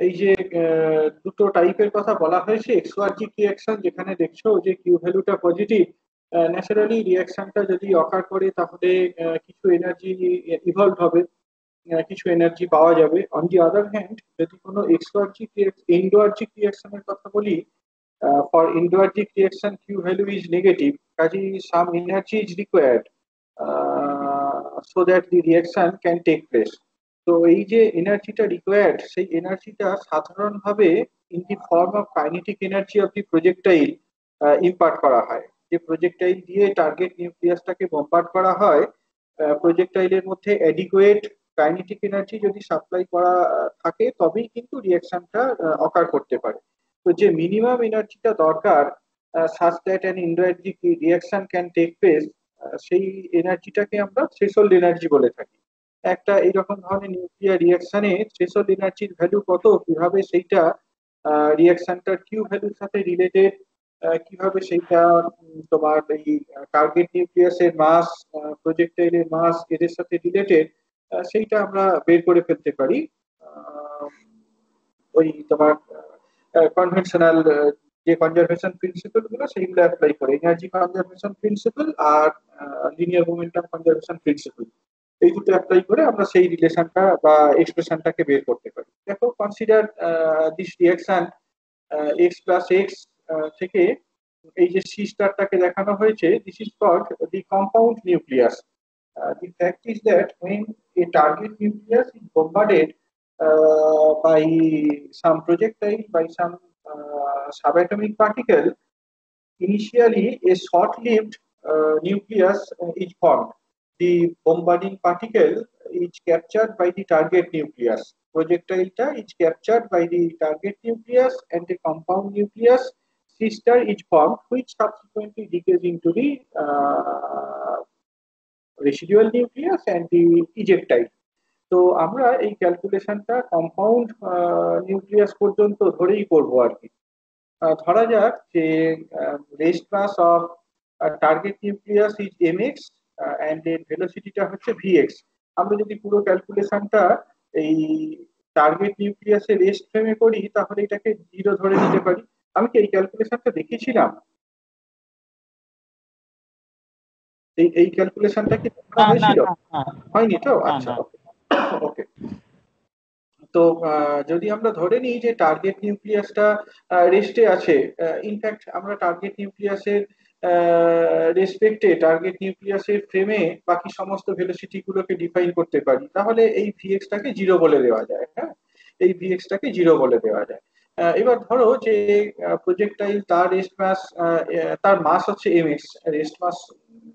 এই যে দুটো টাইপের কথা বলা হয়েছে, এক্সওয়ার্জিক রিয়াকশন যেখানে দেখছো যে কিউ ভ্যালুটা পজিটিভ, ন্যাচারালি রিয়াকশনটা যদি অকার করে তাহলে কিছু এনার্জি ইভলভ হবে, কিছু এনার্জি পাওয়া যাবে। অন দি আদার হ্যান্ড যদি কোনো এক্সওয়ার্জিক এন্ডোয়ার্জিক রিয়াকশনের কথা বলি, for endoergic reaction Q value is negative, কাজেই some energy is required so that the reaction can take place. তো এই যে এনার্জিটা রিকোয়ার্ড, সেই এনার্জিটা সাধারণভাবে in the form of kinetic energy of the projectile impart করা হয়। যে প্রজেক্টাইল দিয়ে টার্গেট নিউক্লিয়াসটাকে বোম্বার্ড করা হয়, প্রজেক্টাইলের মধ্যে অ্যাডিকুয়েট কাইনেটিক এনার্জি যদি সাপ্লাই করা থাকে তবেই কিন্তু রিয়াকশনটা অকার করতে পারে। তো যে মিনিমাম এনার্জিটা দরকার such that an indirect reaction can take place, সেই এনার্জিটাকে আমরা থ্রেশহোল্ড এনার্জি বলে থাকি। একটা এইরকম ধরনের নিউক্লিয়ার রিয়াকশনে থ্রেশহোল্ড এনার্জির ভ্যালু কত, কিভাবে সেইটা রিয়াকশনটার কিউ ভ্যালুর সাথে রিলেটেড, কিভাবে সেইটা তোমার এই টার্গেট নিউক্লিয়াসের মাস, প্রজেক্টাইলের মাস এদের সাথে রিলেটেড, সেইটা আমরা বের করে ফেলতে পারি ওই তোমার কনভেনশনাল যে কনজারভেশন প্রিন্সিপাল গুলো সেইগুলো অ্যাপ্লাই করে, এনার্জি কনজারভেশন প্রিন্সিপাল আর লিনিয়ার মোমেন্টাম কনজারভেশন প্রিন্সিপাল, এই দুটো অ্যাপ্লাই করে আমরা সেই রিলেশনটা বা এক্সপ্রেশনটাকে বের করতে পারি। দেখো, consider this reaction X plus X থেকে এই যে সি স্টারটাকে দেখানো হয়েছে, this is called the compound nucleus. The fact is that when a target nucleus is bombarded by some projectile, by some subatomic particle, initially a short-lived nucleus is formed. The bombarding particle is captured by the target nucleus. Projectile is captured by the target nucleus, and the compound nucleus sister is formed, which subsequently decays into the residual nucleus and the ejectile. তো আমরা এই ক্যালকুলেশনটা compound nucleus পর্যন্ত ধরেই করব আর কি। ধরা যাক যে rest mass of target nucleus is mx and এর ভেলোসিটিটা হচ্ছে vx। আমরা যদি পুরো ক্যালকুলেশনটা এই টার্গেট নিউক্লিয়াসের রেস্ট ফ্রেমে করি তাহলে এটাকে জিরো ধরে নিতে পারি। আমি কি এই ক্যালকুলেশনটা দেখিয়েছিলাম? এই ক্যালকুলেশনটা কি করা না না হয়েছিল? না না হয়নি তো? না আচ্ছা, না ওকে ওকে। তো যদি আমরা ধরে নিই যে টার্গেট নিউক্লিয়াসটা রেস্টে আছে, ইনফ্যাক্ট আমরা টার্গেট নিউক্লিয়াসের রেসপেক্টে টার্গেট নিউক্লিয়াসের ফ্রেমে বাকি সমস্ত ভেলোসিটি গুলোকে ডিফাইন করতে পারি, তাহলে এই ভিএক্সটাকে জিরো বলে দেওয়া যায়। হ্যাঁ, এই ভিএক্সটাকে জিরো বলে দেওয়া যায়। এবার ধরো যে প্রজেক্টাইল তার রেস্ট মাস, তার মাস হচ্ছে এমএক্স, রেস্ট মাস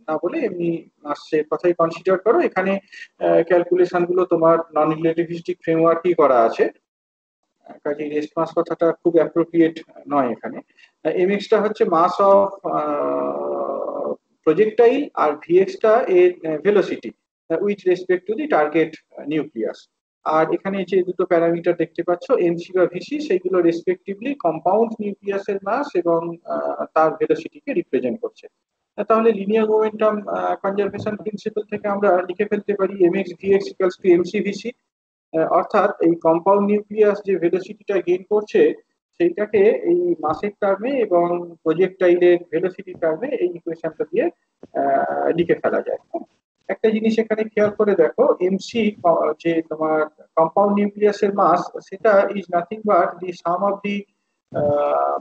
না বলে এমনি মাসের কথাই কনসিডার করো। এখানে ক্যালকুলেশন গুলো তোমার নন রিলেটিভিস্টিক ফ্রেমওয়ার্কই করা আছে, কাজে রেস্ট মাস কথাটা খুব অ্যাপ্রোপ্রিয়েট নয় এখানে। এমএক্সটা হচ্ছে মাস অফ প্রজেক্টাইল আর ভিএক্সটা এর velocity with respect to the target nucleus. আর এখানে যে দুটো প্যারামিটার দেখতে পাচ্ছ এমসি বা ভিসি, সেইগুলো রেসপেক্টিভলি কম্পাউন্ড নিউক্লিয়াসের মাস এবং তার ভেলোসিটিকে রিপ্রেজেন্ট করছে। তাহলে লিনিয়ার মোমেন্টাম কনজারভেশন প্রিন্সিপাল থেকে আমরা লিখে ফেলতে পারি MX VX equals to MC VC. অর্থাৎ এই কম্পাউন্ড নিউক্লিয়াস যে ভেলোসিটিটা গেইন করছে সেইটাকে এই মাসের টার্মে এবং প্রজেক্টাইলের ভেলোসিটি টার্মে এই ইকুয়েশনটা দিয়ে লিখে ফেলা যায়। একটা জিনিস এখানে খেয়াল করে দেখো, এমসি যে তোমার কম্পাউন্ড নিউক্লিয়াসের মাস, সেটা is nothing but the sum of the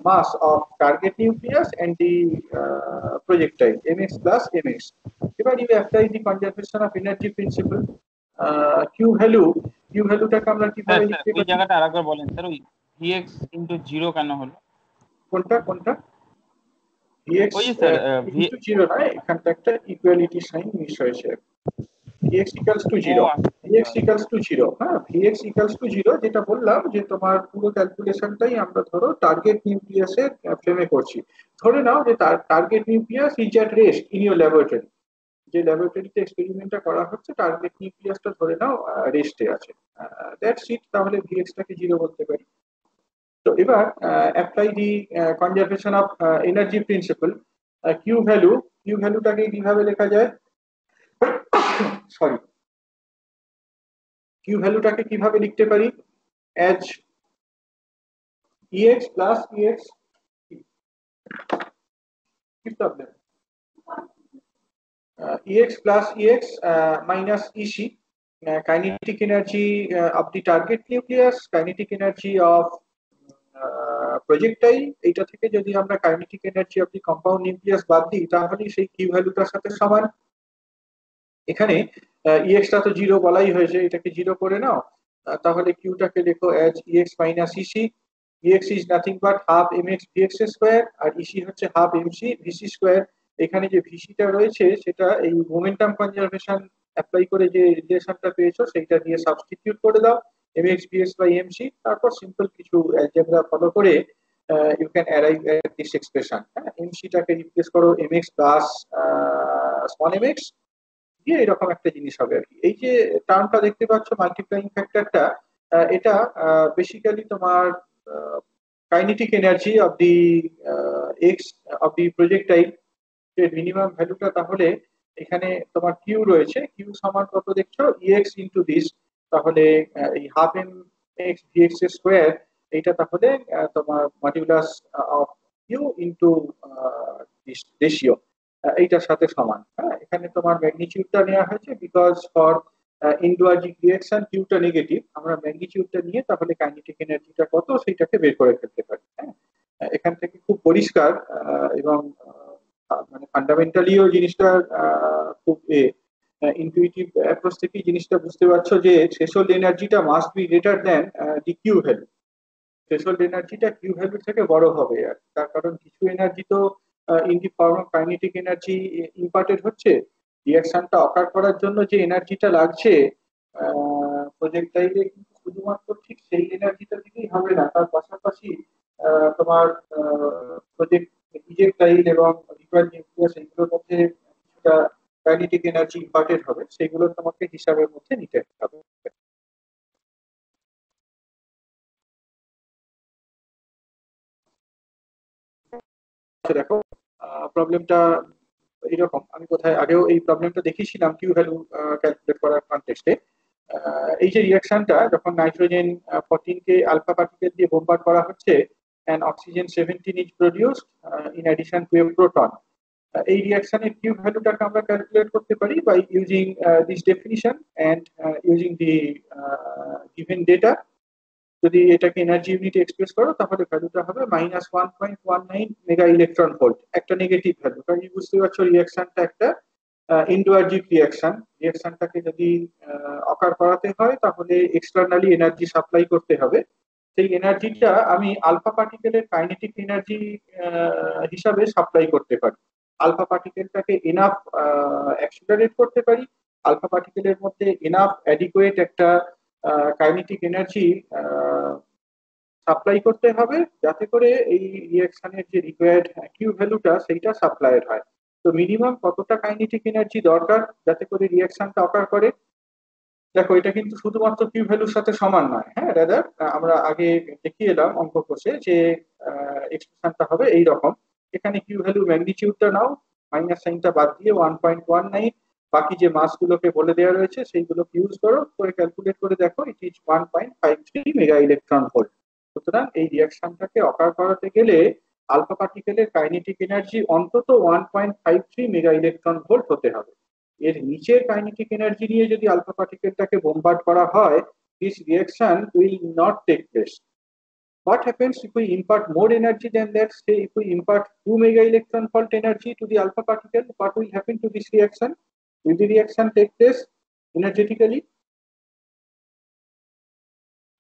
mass of target nucleus and the projectile mx plus mx। এবার you apply the conservation of energy principle. Q value, Q ভ্যালুটাকে আমরা কিভাবে লিখতে ওই পারি? জায়গাটা আরেকবার বলেন স্যার, ওই vx ইনটু 0 কেন হলো? কোনটা কোনটা? vx ওই যে স্যার ইনটু 0 নয়, এখানটা একটা ইকুয়ালিটি সাইন মিস হয়েছে। vx equals to 0, vx equals to 0। হ্যাঁ, vx equals to 0 যেটা বললাম যে তোমার পুরো ক্যালকুলেশনটাই আমরা ধরো টার্গেট নিউক্লিয়াসের ফ্রেমে করছি। ধরে নাও যে target nucleus is at rest in your laboratory. যে ল্যাবরেটরিতে এক্সপেরিমেন্টটা করা হচ্ছে টার্গেট নিউক্লিয়াসটা ধরে নাও রেস্টে আছে, দ্যাটস ইট। তাহলে ভিএক্সটাকে 0 বলতে পারি। তো এবার apply the conservation of energy principle. Q value, Q ভ্যালুটাকে কিভাবে লেখা যায়? সরি, কিউ ভ্যালুটাকে কিভাবে লিখতে পারি? অ্যাজ EX plus EX কি problem EX plus EX minus EC kinetic energy of the target nucleus kinetic energy of projectile এইটা থেকে যদি আমরা kinetic energy of the compound nucleus বাদ দিই তাহলে সেই কিউ ভ্যালুটার সাথে সমান। এখানে ইএক্সটা তো জিরো বলাই হয়েছে, এটাকে জিরো করে নাও, তাহলে কিউটাকে লেখো as EX minus EC. EX is nothing but half M X VX square, আর ইসি হচ্ছে হাফ এমসি ভিসি স্কোয়ার। এখানে যে ভিসিটা রয়েছে সেটা এই মোমেন্টাম কনজারভেশন অ্যাপ্লাই করে যে রিলেশনটা পেয়েছো সেইটা দিয়ে সাবস্টিটিউট করে দাও M X VX by MC, তারপর সিম্পল কিছু অ্যালজেব্রা ফলো করে you can arrive at this expression. এমসিটাকে রিপ্লেস করো M X plus small M X দিয়ে এরকম একটা জিনিস হবে আর কি। এই যে টার্মটা দেখতে পাচ্ছ মাল্টিপ্লাইং ফ্যাক্টরটা, এটা বেসিক্যালি তোমার kinetic energy of the x of the projectile minimum ভ্যালুটা। তাহলে এখানে তোমার কিউ রয়েছে, কিউ সমান কত দেখছো ইএক্স ইন্টু দিস, তাহলে এই half M X VX square এইটা তাহলে তোমার modulus of Q into this ratio এইটার সাথে সমান। হ্যাঁ, এখানে তোমার ম্যাগনিটিউডটা নেওয়া হয়েছে বিকজ ফর ইন্ডোয়ার্জিক রিঅ্যাকশন কিউটা নেগেটিভ, আমরা ম্যাগনিটিউডটা নিয়ে তাহলে কাইনেটিক এনার্জিটা কত সেইটাকে বের করে ফেলতে পারি। হ্যাঁ, এখান থেকে খুব পরিষ্কার এবং মানে ফান্ডামেন্টালিও জিনিসটা খুব ইনটুইটিভ অ্যাপ্রোচ থেকে জিনিসটা বুঝতে পারছো যে থ্রেশহোল্ড এনার্জিটা must be greater than the Q value. Threshold এনার্জিটা কিউ ভ্যালু থেকে বড় হবে, আর তার কারণ কিছু এনার্জি তো in the form of kinetic energy imparted হচ্ছে। রিঅ্যাকশনটা অকার করার জন্য যে এনার্জিটা লাগছে প্রজেক্টাইলে, কিন্তু শুধুমাত্র ঠিক সেই এনার্জিটা থেকেই হবে না, তার পাশাপাশি তোমার প্রজেক্টাইল এবং রিকয়েল নিউক্লিয়াস এইগুলোর মধ্যে কিছুটা কাইনেটিক এনার্জি ইম্পার্টেড হবে, সেগুলো তোমাকে হিসাবের মধ্যে নিতে হবে। দেখো প্রবলেমটা এইরকম, আমি কোথায় আগেও এই প্রবলেমটা দেখিয়েছিলাম কিউ ভ্যালু ক্যালকুলেট করার কনটেক্সটে। এই যে রিঅ্যাকশনটা যখন নাইট্রোজেন 14 কে আলফা পার্টিকেল দিয়ে বোম্বার্ড করা হচ্ছে and oxygen 17 is produced in addition to a proton, এই রিঅ্যাকশনের কিউ ভ্যালুটাকে আমরা ক্যালকুলেট করতে পারি by using this definition and using the given data. যদি এটাকে এনার্জি ইউনিট এক্সপ্রেস করো তাহলে ভ্যালুটা হবে -1.19 মেগা ইলেকট্রন ভোল্ট, একটা নেগেটিভ ভ্যালু। কারণ বুঝতে পারছো রিঅ্যাকশনটা একটা ইন্ডোয়ার্জিক রিঅ্যাকশন, রিঅ্যাকশনটাকে যদি অকার করাতে হয় তাহলে এক্সটার্নালি এনার্জি সাপ্লাই করতে হবে। সেই এনার্জিটা আমি আলফা পার্টিকেলের কাইনেটিক এনার্জি হিসাবে সাপ্লাই করতে পারি। আলফা পার্টিকেলটাকে এনাফ অ্যাক্সিলারেট করতে পারি, আলফা পার্টিকেলের মধ্যে এনাফ অ্যাডিকুয়েট একটা কাইনেটিক এনার্জি সাপ্লাই করতে হবে যাতে করে এই রিঅ্যাকশনের যে রিকোয়ার্ড কিউ ভ্যালুটা সেইটা সাপ্লাইড হয়। তো মিনিমাম কতটা কাইনেটিক এনার্জি দরকার যাতে করে রিঅ্যাকশনটা অকার করে? দেখো এটা কিন্তু শুধুমাত্র কিউ ভ্যালুর সাথে সমান নয়, হ্যাঁ রাদার আমরা আগে দেখিয়ে এলাম অঙ্ক কোষে যে এক্সপ্রেশনটা হবে এই রকম। এখানে কিউ ভ্যালু ম্যাগনিটিউডটা নাও, মাইনাস সাইনটা বাদ দিয়ে 1.19, বাকি যে মাসগুলোকে বলে দেওয়া রয়েছে সেইগুলোকে ইউজ করো করে ক্যালকুলেট করে দেখো it is 1.53 mega electron volt. সুতরাং এই রিঅ্যাকশনটাকে অকার করাতে গেলে আলফা পার্টিকেলের কাইনেটিক এনার্জি অন্তত 1.53 মেগা ইলেকট্রন ভোল্ট হতে হবে। এর নিচের কাইনেটিক এনার্জি নিয়ে যদি আলফা পার্টিকেলটাকে বোমবার্ড করা হয়, this reaction will not take place. What happens if we impart more energy than that? Say if we impart 2 mega electron volt energy to the alpha particle, what will happen to this reaction? Will the reaction take place energetically?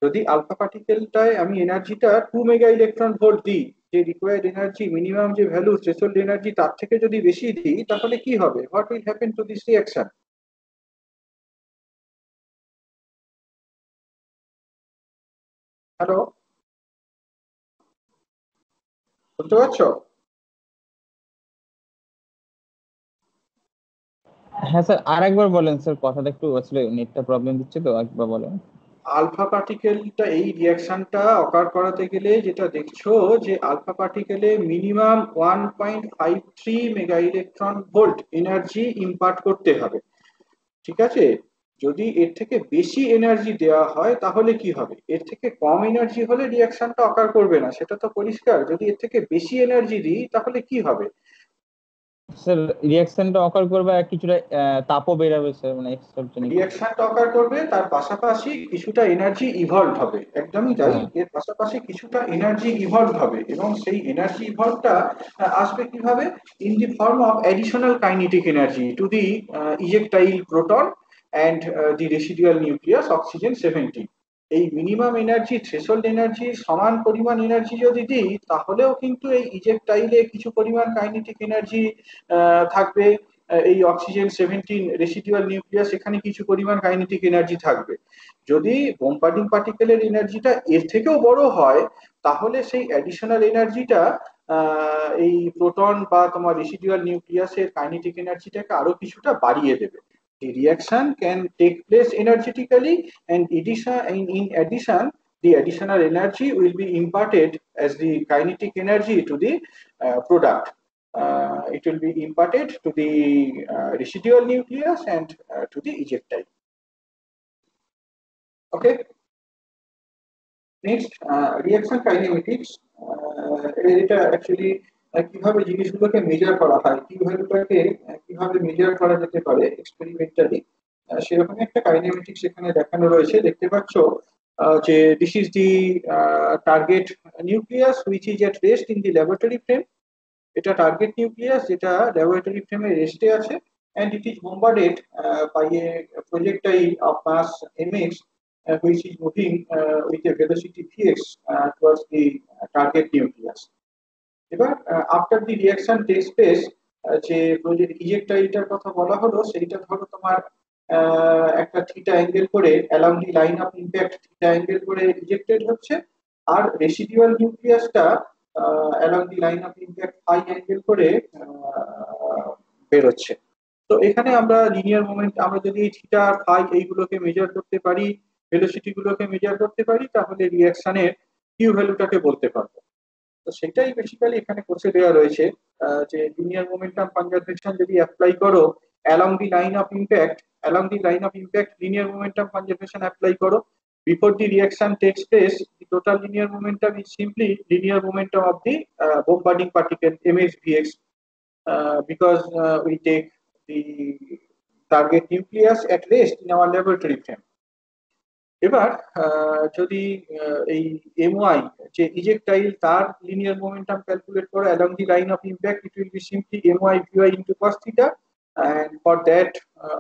যদি alpha পার্টিকেলটায় আমি এনার্জিটা 2 mega electron volt দিই, যে required energy minimum যে value threshold energy তার থেকে যদি বেশি দিই তাহলে কি হবে? What will happen to this reaction? Hello, বুঝতে পারছো? হ্যাঁ স্যার, আর একবার বলেন স্যার, কথাটা একটু আসলে নেটটা প্রবলেম দিচ্ছে, তো একবার বলেন। আলফা পার্টিকেলটা এই রিয়াকশনটা অকার করাতে গেলে যেটা দেখছো যে আলফা পার্টিকেলে minimum 1.53 mega electron volt energy impart করতে হবে, ঠিক আছে? যদি এর থেকে বেশি এনার্জি দেওয়া হয় তাহলে কি হবে? এর থেকে কম এনার্জি হলে রিয়াকশনটা অকার করবে না, সেটা তো পরিষ্কার। যদি এর থেকে বেশি এনার্জি দিই তাহলে কি হবে? স্যার রিয়াকশনটা অকার করবে আর কিছুটা তাপও বেরাবে স্যার, মানে এক্সট্রাজেনিক। রিয়াকশনটা অকার করবে, তার পাশাপাশি কিছুটা এনার্জি ইভলভ হবে, একদমই তাই। হ্যাঁ এর পাশাপাশি কিছুটা এনার্জি ইভলভ হবে, এবং সেই এনার্জি ইভলভটা আসবে কিভাবে? In the form of additional kinetic energy to the ejectile proton and the residual nucleus oxygen 70। এই মিনিমাম এনার্জি, থ্রেশহোল্ড এনার্জি সমান পরিমাণ এনার্জি যদি দিই, তাহলেও কিন্তু এই ইজেক্টাইলে কিছু পরিমাণ কাইনেটিক এনার্জি থাকবে। এই অক্সিজেন 17 রেসিডুয়াল নিউক্লিয়াস, এখানে কিছু পরিমাণ কাইনেটিক এনার্জি থাকবে। যদি বোম্বার্ডিং পার্টিকেলের এনার্জিটা এর থেকেও বড় হয়, তাহলে সেই অ্যাডিশনাল এনার্জিটা এই প্রোটন বা তোমার রেসিডুয়াল নিউক্লিয়াসের কাইনেটিক এনার্জিটাকে আরো কিছুটা বাড়িয়ে দেবে। The reaction can take place energetically, and in addition, the additional energy will be imparted as the kinetic energy to the product. It will be imparted to the residual nucleus and to the ejectile. Okay. Next, reaction kinematics. এটা actually কিভাবে জিনিসগুলোকে measure করা হয়, কি ভ্যালুটাকে কিভাবে measure করা যেতে পারে এক্সপেরিমেন্টালি, সেরকম একটা কাইনেমেটিক্স এখানে দেখানো রয়েছে, দেখতে পাচ্ছ। যে this is the target nucleus which is at rest in the laboratory frame. এটা টার্গেট নিউক্লিয়াস যেটা ল্যাবরেটরি ফ্রেমে রেস্টে আছে, and it is bombarded by a projectile of mass mx, which is moving with a velocity vx towards the target nucleus. এবার after the reaction takes place, যে project ইজেক্টাইলটার কথা বলা হলো, সেইটা ধরো তোমার একটা থিটা অ্যাঙ্গেল করে along the line of impact theta angle করে ইজেক্টেড হচ্ছে, আর রেসিডুয়াল নিউক্লিয়াসটা along the line of impact phi angle করে বেরোচ্ছে। তো এখানে আমরা লিনিয়ার মোমেন্ট, আমরা যদি এই থিটা আর ফাই এইগুলোকে মেজার করতে পারি, ভেলোসিটি গুলোকে মেজার করতে পারি, তাহলে রিঅ্যাকশনের কিউ ভ্যালুটাকে বলতে পারবো। তো সেটাই বেসিক্যালি এখানে কোর্সে দেওয়া রয়েছে। যে লিনিয়ার মোমেন্টাম কনজারভেশন যদি অ্যাপ্লাই করো along the line of impact, along the line of impact linear momentum conservation apply করো, before the reaction takes place, the total linear momentum is simply linear momentum of the bombarding particle mx vx, because we take the target nucleus at rest in our laboratory frame. এবার যদি এই MY, যে ইজেক্টাইল, তার linear momentum calculate করো along the line of impact, it will be simply MY VY into cos theta, and for that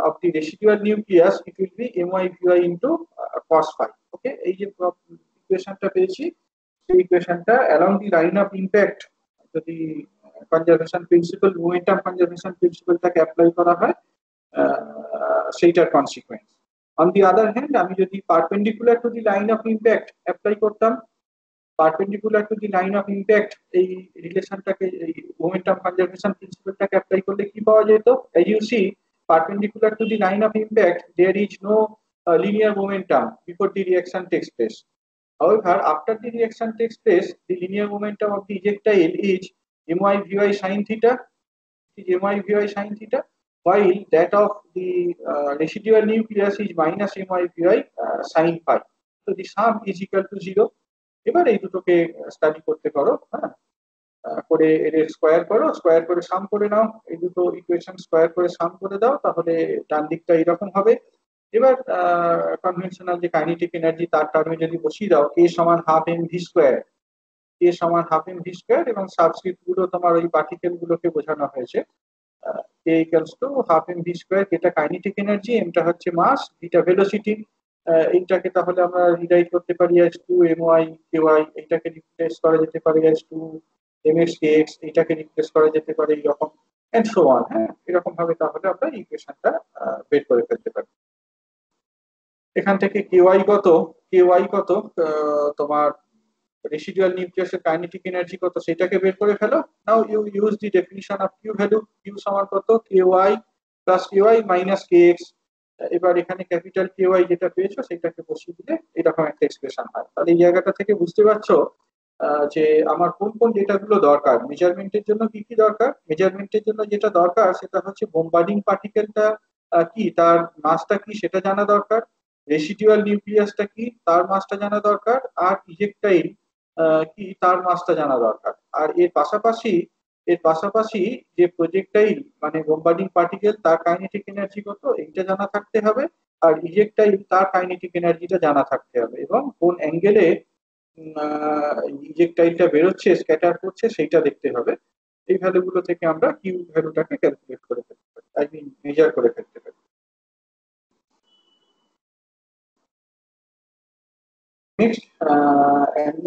of the residual nucleus it will be my vi into cos phi. Okay, এই যে ইকুয়েশনটা পেয়েছি, সেই ইকুয়েশনটা along the line of impact যদি conservation principle, momentum conservation প্রিন্সিপালটাকে apply করা হয়, সেইটার consequence. On the other hand, আমি যদি perpendicular to the line of impact apply করতাম, perpendicular to the line of impact এই রিলেশনটাকে, এই মোমেন্টাম কনজারভেশন প্রিন্সিপালটাকে অ্যাপ্লাই করলে কি পাওয়া যেত? As you see, perpendicular to the line of impact there is no linear momentum before the reaction takes place. However, after the reaction takes place, the linear momentum of the ejectile is my vi sin theta, is my vi sin theta, while that of the residual nucleus is minus my vi sin phi. So the sum is equal to 0. এবার এই দুটোকে study করতে পারো, হ্যাঁ, করে এর square করো, square করে সাম করে নাও, এই দুটো ইকুয়েশন স্কোয়ার করে সাম করে দাও, তাহলে ডান দিকটা এরকম হবে। এবার কনভেনশনাল যে কাইনেটিক এনার্জি, তার টার্মে যদি বসিয়ে দাও, কে সমান half M V square, K সমান হাফ এম ভি স্কোয়ার, এবং সাবস্ক্রিপ্ট গুলো তোমার ওই পার্টিকেল গুলোকে বোঝানো হয়েছে, K equals to half M V square, এটা কাইনেটিক এনার্জি, এমটা হচ্ছে মাস, ভিটা ভেলোসিটি। এইটাকে তাহলে আমরা রিরাইট করতে পারি as two M Y K Y, এইটাকে রিপ্লেস করা যেতে পারে as two M X K X, এইটাকে রিপ্লেস করা যেতে পারে এইরকম, এন্ড সো অন। হ্যাঁ, এরকম ভাবে তাহলে আমরা ইকুয়েশনটা বের করে ফেলতে পারি। এখান থেকে কেওয়াই কত, কেওয়াই কত, তোমার রেসিডুয়াল নিউক্লিয়াসের কাইনেটিক এনার্জি কত, সেটাকে বের করে ফেলো। Now you use the definition of Q value, Q সমান কত, KY plus KY minus K X. এবার এখানে ক্যাপিটাল কেওয়াই যেটা পেয়েছো সেটাকে বসিয়ে দিলে এরকম একটা এক্সপ্রেশন হয়। তাহলে এই জায়গাটা থেকে বুঝতে পারছো যে আমার কোন কোন ডেটাগুলো দরকার মেজারমেন্টের জন্য, কি কি দরকার। মেজারমেন্টের জন্য যেটা দরকার সেটা হচ্ছে বোম্বার্ডিং পার্টিকেলটা কি তার মাসটা কি সেটা জানা দরকার, রেসিডুয়াল নিউক্লিয়াসটা কি তার মাসটা জানা দরকার, আর ইজেক্টাইল কি তার মাসটা জানা দরকার। আর এর পাশাপাশি যে প্রজেক্টাইল মানে বোম্বার্ডিং পার্টিকেল তার কাইনেটিক এনার্জি কত এইটা জানা থাকতে হবে, আর ইজেক্টাইল তার কাইনেটিক এনার্জিটা জানা থাকতে হবে, এবং কোন অ্যাঙ্গেলে ইজেক্টাইলটা বেরোচ্ছে স্ক্যাটার করছে সেইটা দেখতে হবে। এই ভ্যালুগুলো থেকে আমরা কিউ ভ্যালুটাকে ক্যালকুলেট করে ফেলতে পারি, আই মিন মেজার করে ফেলতে পারি। Next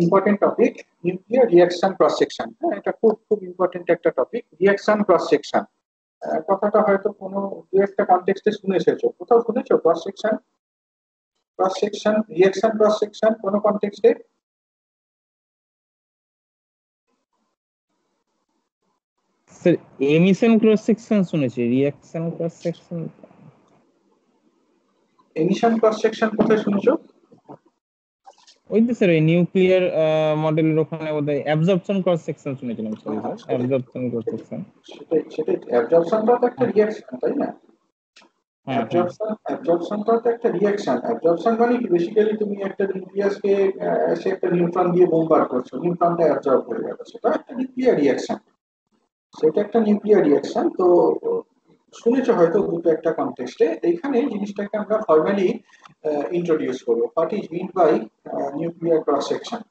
important topic, nuclear reaction cross section. হ্যাঁ, এটা খুব খুব ইম্পর্টেন্ট একটা টপিক, রিঅ্যাকশন ক্রস সেকশন। কথাটা হয়তো কোনো দু একটা কনটেক্সটে শুনে এসেছো, কোথাও শুনেছো cross section? Cross section, reaction cross section কোনো কনটেক্সটে? স্যার এমিশন ক্রস সেকশন শুনেছি, reaction cross section emission cross section কোথায় শুনেছো? ওই তো স্যার নিউক্লিয়ার মডেলের ওখানে বোধহয় অ্যাবজর্পশন ক্রস সেকশন শুনেছিলাম, সরি হ্যাঁ, স্যার, অ্যাবজর্পশন ক্রস সেকশন। সেটাই অ্যাবজর্পশনটা তো একটা হ্যাঁ রিঅ্যাকশন, তাই না? হ্যাঁ হ্যাঁ। অ্যাবজর্পশনটা তো একটা রিঅ্যাকশন। অ্যাবজর্পশন মানে কি, বেসিক্যালি তুমি একটা নিউক্লিয়াসকে সে একটা নিউট্রন দিয়ে বোমবার্ড করছো, নিউট্রনটা অ্যাবজর্ব হয়ে গেল, সেটা একটা নিউক্লিয়ার রিঅ্যাকশন। সেটা একটা নিউক্লিয়ার রিঅ্যাকশন। তো শুনেছো হয়তো দুটো একটা কনটেক্সটে। এইখানে জিনিসটাকে আমরা ফর্মালি ইন্ট্রোডিউস করবো, what is mean by nuclear cross section.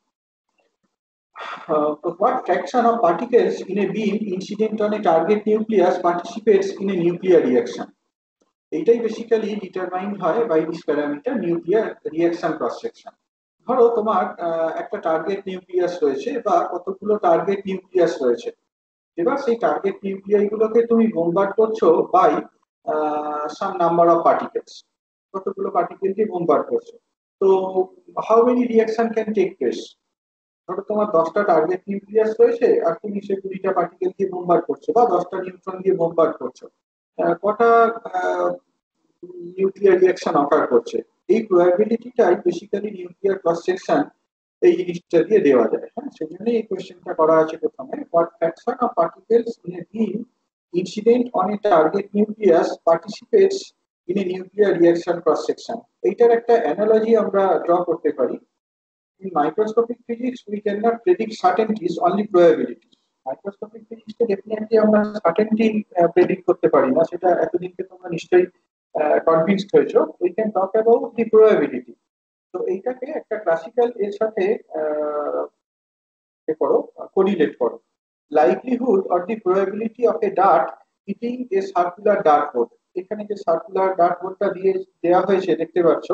What fraction of particles in a beam incident on a target nucleus participates in a nuclear reaction? এইটাই বেসিক্যালি ডিটারমাইন হয় by this parameter nuclear reaction cross section. ধরো তোমার একটা target nucleus রয়েছে বা কতগুলো target nucleus রয়েছে। এবার সেই টার্গেট নিউক্লিয়াই গুলোকে তুমি বোমবার্ড করছো by some number of particles, কতগুলো পার্টিকেলকে বোমবার্ড করছো। তো how many reaction can take place? ধরো তোমার 10টা টার্গেট নিউক্লিয়াস রয়েছে আর তুমি সে 20টা পার্টিকেল দিয়ে বোমবার্ড করছো বা 10টা নিউট্রন দিয়ে বোমবার্ড করছো। কটা নিউক্লিয়ার রিঅ্যাকশন অকার করছে? এই প্রবাবিলিটিটাই বেসিক্যালি নিউক্লিয়ার ক্রস সেকশন এই জিনিসটা দিয়ে দেওয়া যায়। হ্যাঁ, সেই জন্যই এই কোয়েশ্চেনটা করা আছে প্রথমে, what fraction of particles in a beam incident on a target nucleus participates in a nuclear reaction cross section. এইটার একটা অ্যানালজি আমরা ড্র করতে পারি। In microscopic physics, we cannot predict certainties, only probabilities. Microscopic ফিজিক্সে definitely আমরা certainty predict করতে পারি না, সেটা এতদিনকে তোমরা নিশ্চয়ই কনভিন্সড হয়েছো। We can talk about the probability. তো এইটাকে একটা ক্লাসিক্যাল এর সাথে করো, কোরিলেট করো। Likelihood or the probability of a dart hitting a circular dart board. এখানে যে সার্কুলার ডার্ট বোর্ডটা দিয়ে দেওয়া হয়েছে দেখতে পাচ্ছ,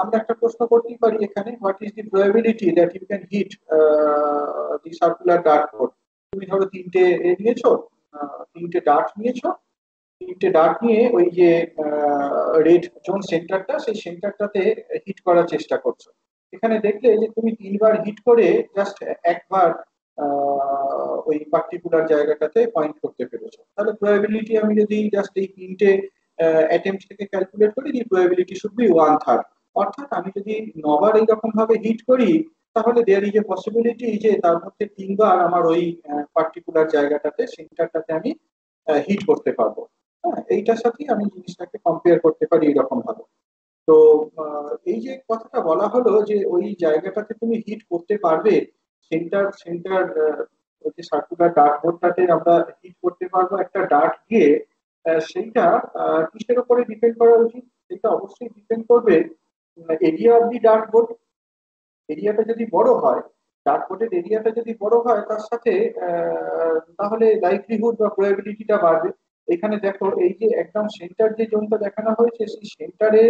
আমরা একটা প্রশ্ন করতেই পারি এখানে, what is the probability that you can hit the circular dart board. তুমি ধরো তিনটে নিয়েছো, তিনটে ডার্ট নিয়েছো, তিনটে ডার্ট নিয়ে ওই যে রেড জোন সেন্টারটা, সেই সেন্টারটাতে হিট করার চেষ্টা করছো। এখানে দেখলে যে তুমি তিনবার হিট করে জাস্ট একবার ওই পার্টিকুলার জায়গাটাতে পয়েন্ট করতে পেরেছো। তাহলে প্রবাবিলিটি আমি যদি জাস্ট এই তিনটে অ্যাটেম্পট থেকে ক্যালকুলেট করি, দি প্রবাবিলিটি শুড বি 1/3। অর্থাৎ আমি যদি 9বার এইরকম ভাবে হিট করি, তাহলে দেয়ার ইজ এ পসিবিলিটি যে তার মধ্যে 3বার আমার ওই পার্টিকুলার জায়গাটাতে সেন্টারটাতে আমি হিট করতে পারবো। হ্যাঁ, এইটার সাথেই আমি জিনিসটাকে কম্পেয়ার করতে পারি এরকম ভাবে। তো এই যে কথাটা বলা হলো যে ওই জায়গাটাতে তুমি হিট করতে পারবে, সেন্টার ওই যে সার্কুলার ডার্ট বোর্ডটাতে আমরা হিট করতে পারবো একটা ডার্ট দিয়ে। সেইটা কিসের উপরে ডিপেন্ড করা উচিত? সেটা অবশ্যই ডিপেন্ড করবে area of the dart board. এরিয়াটা যদি বড় হয়, ডার্ট বোর্ডের এরিয়াটা যদি বড় হয়, তার সাথে তাহলে লাইভলিহুড বা প্রবাবিলিটিটা বাড়বে। এখানে দেখো এই যে একদম সেন্টার যে জোনটা দেখানো হয়েছে, সেই সেন্টারে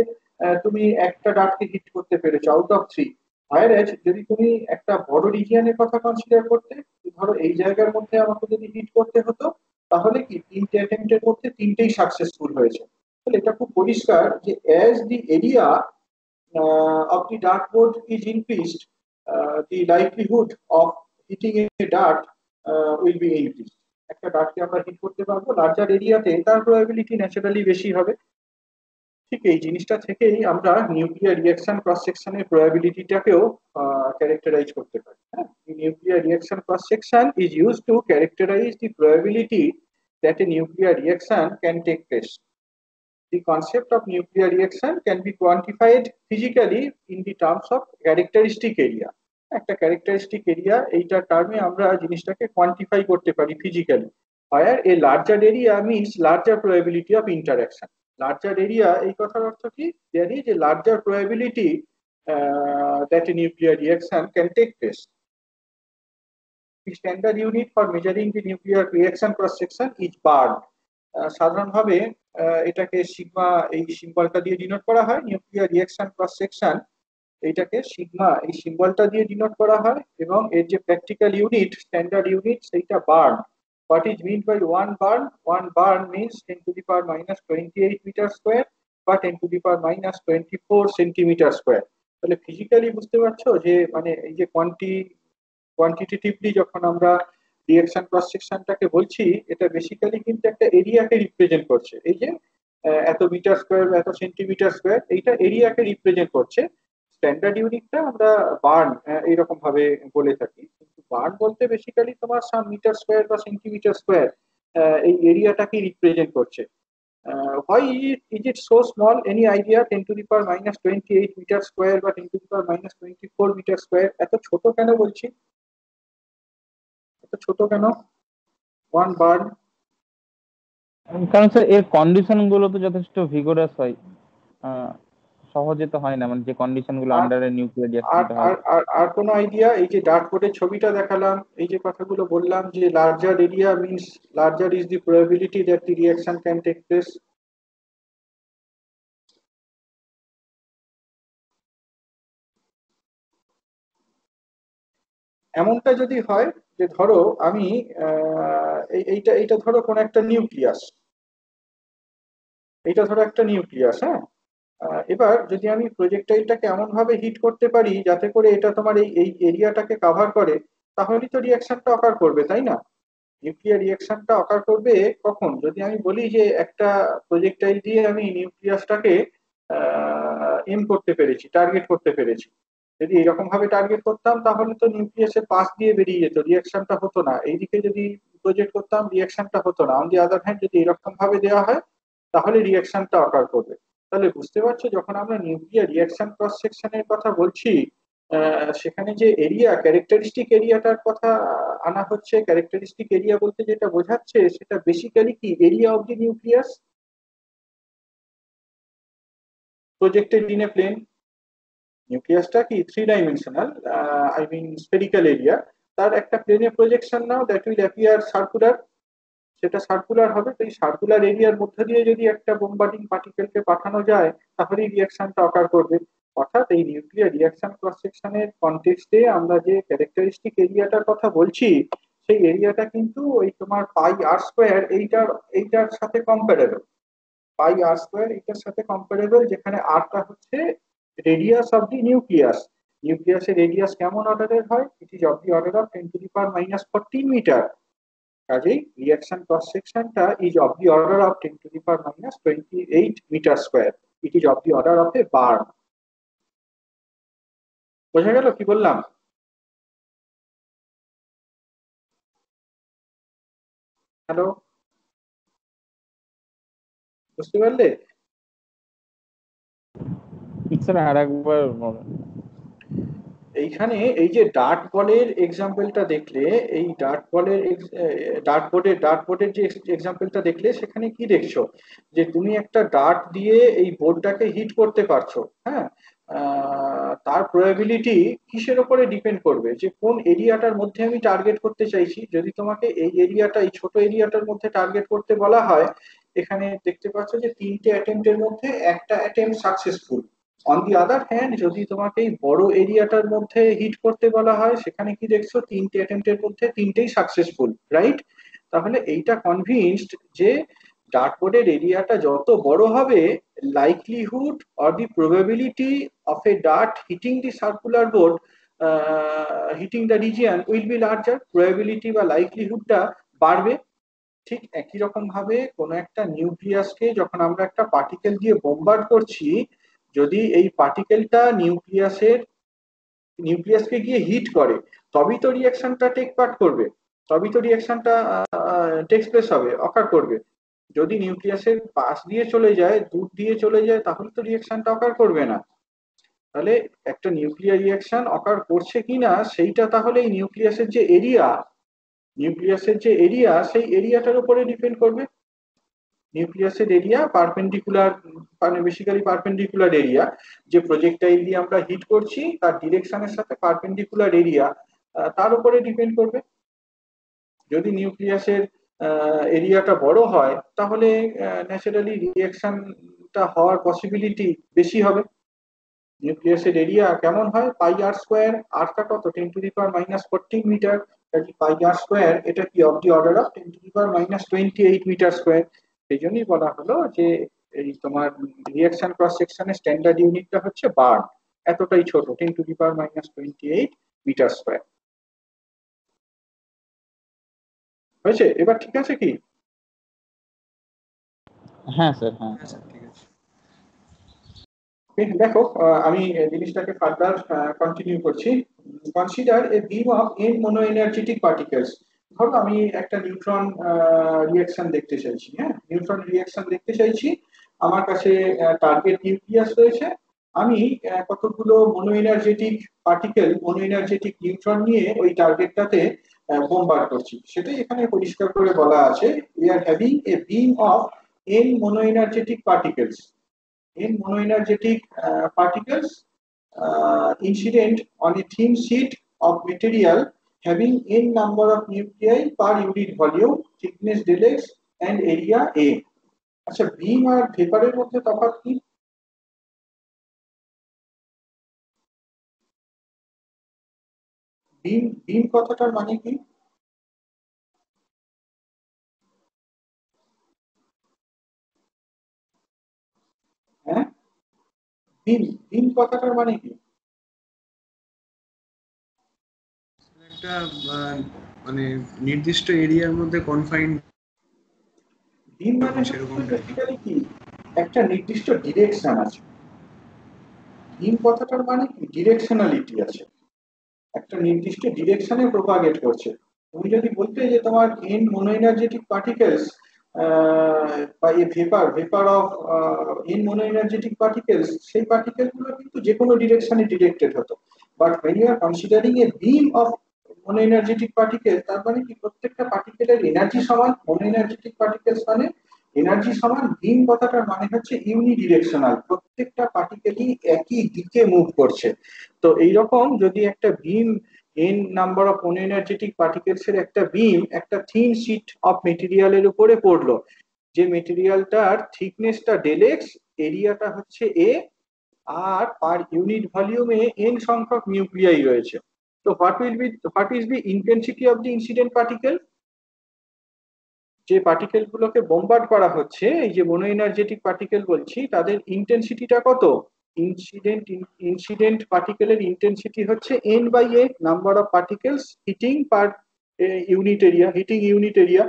তুমি একটা ডার্টকে হিট করতে পেরেছো আউট অফ 3। হায়ার যদি তুমি একটা বড় রিজিয়নের কথা কনসিডার করতে, ধরো এই জায়গার মধ্যে আমাকে যদি হিট করতে হতো, তাহলে কি তিনটে অ্যাটেম্পটের মধ্যে তিনটেই সাকসেসফুল হয়েছে। তাহলে এটা খুব পরিষ্কার যে as the area of the dartboard is increased, the likelihood of hitting a dart will be increased. একটা ডার্টকে আমরা হিট করতে পারবো লার্জার এরিয়াতে, তার প্রবাবিলিটি ন্যাচারালি বেশি হবে। ঠিক এই জিনিসটা থেকেই আমরা নিউক্লিয়ার রিঅ্যাকশন ক্রস সেকশনের প্রবাবিলিটিটাকেও ক্যারেক্টারাইজ করতে পারি। হ্যাঁ, nuclear reaction cross section is use to characterize the probability that a nuclear reaction can take place. the concept of nuclear reaction can be quantified physically in the terms of characteristic area. একটা characteristic area এইটা টার্মে আমরা জিনিসটাকে quantify করতে পারি physically, where a larger area means larger probability of interaction. Larger area এই কথার অর্থ কি, there is a larger probability that a nuclear reaction can take place. The standard unit for measuring the nuclear reaction cross section is bar. সাধারণভাবে এটাকে sigma এই সিম্বলটা দিয়ে denote করা হয়। নিউক্লিয়ার রিঅ্যাকশন ক্রস সেকশন এইটাকে সিগমা এই সিম্বলটা দিয়ে ডিনোট করা হয়, এবং এর যে প্র্যাকটিক্যাল ইউনিট স্ট্যান্ডার্ড ইউনিট সেইটা barn. What is mean by one barn? One barn means 10⁻⁻28 metre square বা 10⁻⁻24 সেন্টিমিটার স্কোয়ার। তাহলে ফিজিক্যালি বুঝতে পারছো যে মানে এই যে কোয়ান্টিটেটিভলি যখন আমরা রিঅ্যাকশন ক্রস সেকশনটাকে বলছি, এটা বেসিক্যালি কিন্তু একটা এরিয়াকে রিপ্রেজেন্ট করছে। এই যে এত মিটার স্কোয়ার এত সেন্টিমিটার স্কোয়ার, এইটা এরিয়াকে রিপ্রেজেন্ট করছে। স্ট্যান্ডার্ড ইউনিটটা আমরা বার্ন এইরকম ভাবে বলে থাকি, কিন্তু বার্ন বলতে বেসিক্যালি তোমার মিটার স্কোয়ার বা সেন্টিমিটার স্কোয়ার এই এরিয়াটাকে রিপ্রেজেন্ট করছে। why is it so small? Any idea? 10⁻⁻28 metre square বা 10⁻⁻24 মিটার স্কোয়ার এত ছোট কেন বলছি? এত ছোট কেন ওয়ান বার্ন? কারণ স্যার এর কন্ডিশন গুলো তো যথেষ্ট ভিগোরাস হয়, সহজে তো হয় না, মানে যে কন্ডিশন গুলো আর আন্ডারে নিউক্লিয়ার আর রিঅ্যাকশনটা হয়। আর আর আর কোনো আইডিয়া? এই যে ডার্ট বোর্ডের ছবিটা দেখালাম, এই যে কথাগুলো বললাম যে larger area means larger is the probability that the reaction can take place. এমনটা যদি হয় যে ধরো আমি এইটা এইটা ধরো কোন একটা নিউক্লিয়াস, এইটা ধরো একটা নিউক্লিয়াস, হ্যাঁ। এবার যদি আমি প্রজেক্টাইলটাকে এমন ভাবে হিট করতে পারি যাতে করে এটা তোমার এই এই এরিয়াটাকে কভার করে, তাহলেই তো রিঅ্যাকশনটা অকার করবে, তাই না? নিউক্লিয়ার রিঅ্যাকশনটা অকার করবে কখন? যদি আমি বলি যে একটা প্রজেক্টাইল দিয়ে আমি নিউক্লিয়াসটাকে এম করতে পেরেছি, টার্গেট করতে পেরেছি। যদি এরকম ভাবে টার্গেট করতাম তাহলে তো নিউক্লিয়াসের পাশ দিয়ে বেরিয়ে যেত, রিঅ্যাকশনটা হতো না। এইদিকে যদি প্রজেক্ট করতাম রিঅ্যাকশনটা হতো না। অন দি আদার হ্যান্ড যদি এরকম ভাবে দেওয়া হয় তাহলে রিঅ্যাকশনটা অকার করবে। তাহলে বুঝতে পারছো যখন আমরা নিউক্লিয়ার রিঅ্যাকশন ক্রস সেকশনের কথা বলছি, সেখানে যে এরিয়া ক্যারেক্টারিস্টিক এরিয়াটার কথা আনা হচ্ছে। ক্যারেক্টারিস্টিক এরিয়া বলতে যেটা বোঝাচ্ছে সেটা বেসিক্যালি কি, area of the nucleus projected in a plane. নিউক্লিয়াসটা কি three dimensional, I mean spherical area. তার একটা প্লেনে প্রজেকশন নাও, দ্যাট উইল অ্যাপিয়ার সার্কুলার। সেটা সার্কুলার হবে। তো এই সার্কুলার এরিয়ার মধ্যে দিয়ে যদি একটা বোম্বার্ডিং পার্টিকেলকে পাঠানো যায় তাহলে রিঅ্যাকশনটা অকার করবে। অর্থাৎ এই নিউক্লিয়ার রিঅ্যাকশন ক্রস সেকশনের কনটেক্সটে আমরা যে ক্যারেক্টারিস্টিক এরিয়াটার কথা বলছি, সেই এরিয়াটা কিন্তু ওই তোমার পাই আর স্কোয়ার এইটার এইটার সাথে কম্পারেবল। পাই আর স্কোয়ার এইটার সাথে কম্পারেবল, যেখানে আরটা হচ্ছে রেডিয়াস অফ দি নিউক্লিয়াস। নিউক্লিয়াসের রেডিয়াস কেমন অর্ডারের হয়? It is of the order of 10⁻⁻14 metre. কাজেই রিঅ্যাকশন ক্রস সেকশনটা is of the order of 10⁻⁻28 metre square. It is of the order of a barn. বোঝা গেল কি বললাম? হ্যালো, বুঝতে পারলে? স্যার আর একবার বলেন। এইখানে এই যে ডার্ট বলের এক্সাম্পলটা দেখলে, এই ডার্ট বোর্ডের যে এক্সাম্পলটা দেখলে, সেখানে কি দেখছো যে তুমি একটা ডার্ট দিয়ে এই বোর্ডটাকে হিট করতে পারছো, হ্যাঁ। তার প্রবাবিলিটি কিসের উপরে ডিপেন্ড করবে? যে কোন এরিয়াটার মধ্যে আমি টার্গেট করতে চাইছি। যদি তোমাকে এই এরিয়াটা, এই ছোট এরিয়াটার মধ্যে টার্গেট করতে বলা হয়, এখানে দেখতে পাচ্ছ যে তিনটে অ্যাটেম্পটের মধ্যে একটা attempt successful. On the other hand যদি তোমাকে এই বড় এরিয়াটার মধ্যে হিট করতে বলা হয়, সেখানে কি দেখছো তিনটে অ্যাটেম্পটের মধ্যে তিনটেই সাকসেসফুল, রাইট? তাহলে এইটা কনভিন্সড যে ডার্টবোর্ডের এরিয়াটা যত বড় হবে, likelihood or the probability of a dart hitting the circular board, hitting the region will be larger. Probability বা লাইকলিহুডটা বাড়বে। ঠিক একই রকম ভাবে কোনো একটা নিউক্লিয়াসকে যখন আমরা একটা পার্টিকেল দিয়ে বোম্বার্ড করছি, যদি এই পার্টিকেলটা নিউক্লিয়াসকে গিয়ে হিট করে, তবেই তো রিঅ্যাকশনটা টেক পার্ট করবে, তবেই তো রিঅ্যাকশনটা টেক্স প্লেস হবে, অকার করবে। যদি নিউক্লিয়াসের পাশ দিয়ে চলে যায়, দূর দিয়ে চলে যায়, তাহলে তো রিয়াকশনটা অকার করবে না। তাহলে একটা নিউক্লিয়ার রিয়াকশন অকার করছে কিনা সেইটা তাহলে এই নিউক্লিয়াসের যে এরিয়া সেই এরিয়াটার উপরে ডিপেন্ড করবে। নিউক্লিয়াসের এরিয়া পারপেন্ডিকুলার, মানে বেসিক্যালি পারপেন্ডিকুলার এরিয়া, যে প্রজেক্টাইল দিয়ে আমরা হিট করছি তার ডিরেকশনের সাথে পারপেন্ডিকুলার এরিয়া তার উপরে ডিপেন্ড করবে। যদি নিউক্লিয়াসের এরিয়াটা বড় হয় তাহলে ন্যাচারালি রিয়াকশনটা হওয়ার পসিবিলিটি বেশি হবে। নিউক্লিয়াসের এরিয়া কেমন হয়, পাই আর স্কোয়ার, আরটা কত 10⁻⁻14 মিটার, পাই আর স্কোয়ার এটা কি of the order of 10⁻28 meter square. সেই জন্যই বলা হলো যে এই তোমার রিয়াকশন ক্রস সেকশনের স্ট্যান্ডার্ড ইউনিটটা হচ্ছে বার, এতটাই ছোট 10⁻28 মিটার স্কোয়ার। হয়েছে এবার ঠিক আছে কি? হ্যাঁ স্যার, হ্যাঁ। ঠিক আছে। দেখো আমি জিনিসটাকে ফার্দার কন্টিনিউ করছি। Consider A beam of an mono energetic particles. ধরো আমি একটা নিউট্রন রিঅ্যাকশন দেখতে চাইছি, হ্যাঁ নিউট্রন রিঅ্যাকশন দেখতে চাইছি। আমার কাছে টার্গেট নিউক্লিয়াস রয়েছে। আমি কতগুলো মোনো এনার্জেটিক নিউট্রন নিয়ে ওই টার্গেটটাতে বোমবার্ড করছি। সেটাই এখানে পরিষ্কার করে বলা আছে, we are having a beam of an mono energetic particles. In monoenergetic particles incident on a thin sheet of material having n number of nuclei per unit volume, thickness del x and area a. আচ্ছা, বিম আর ভেপারের মধ্যে তফাৎ কি? বিম কথাটার মানে কি? হ্যাঁ, বিম কথাটার মানে কি? একটা মানে নির্দিষ্ট এরিয়ার মধ্যে কনফাইন্ড বিম মানে হচ্ছে বেসিক্যালি কি, একটা নির্দিষ্ট ডিরেকশন আছে। বিম কথাটার মানে কি, ডিরেকশনালিটি আছে, একটা নির্দিষ্ট ডিরেকশনে প্রপাগেট করছে। তুমি যদি বলতে যে তোমার এন মোনো এনার্জেটিক পার্টিকেলস বা a vapour of an mono energetic particles, সেই পার্টিকেল গুলো কিন্তু যে কোনো ডিরেকশনে ডিরেক্টেড হতো। But when you are considering a beam of mono energetic particle, তার মানে কি প্রত্যেকটা পার্টিকেলের এনার্জি সমান। মোনো এনার্জেটিক পার্টিকেলস মানে এনার্জি সমান। বিম কথাটার মানে হচ্ছে ইউনিডিরেকশনাল, প্রত্যেকটা পার্টিকেলই একই দিকে মুভ করছে। তো এইরকম যদি একটা beam N number of mono energetic particles এর একটা বিম একটা থিন শিট অফ মেটেরিয়ালের উপরে পড়লো, যে মেটেরিয়ালটার থিকনেসটা ডেল এক্স, এরিয়াটা হচ্ছে এ, আর পার ইউনিট ভলিউমে এন সংখ্যক নিউক্লিয়াই রয়েছে। তো what is the intensity of the incident particle? যে পার্টিকেল গুলোকে বোমবার্ড করা হচ্ছে, এই যে মোনো এনার্জেটিক পার্টিকেল বলছি, তাদের ইন্টেন্সিটিটা কত? ইনসিডেন্ট পার্টিকেলের ইন্টেন্সিটি হচ্ছে N by A, number of particles hitting per unit area,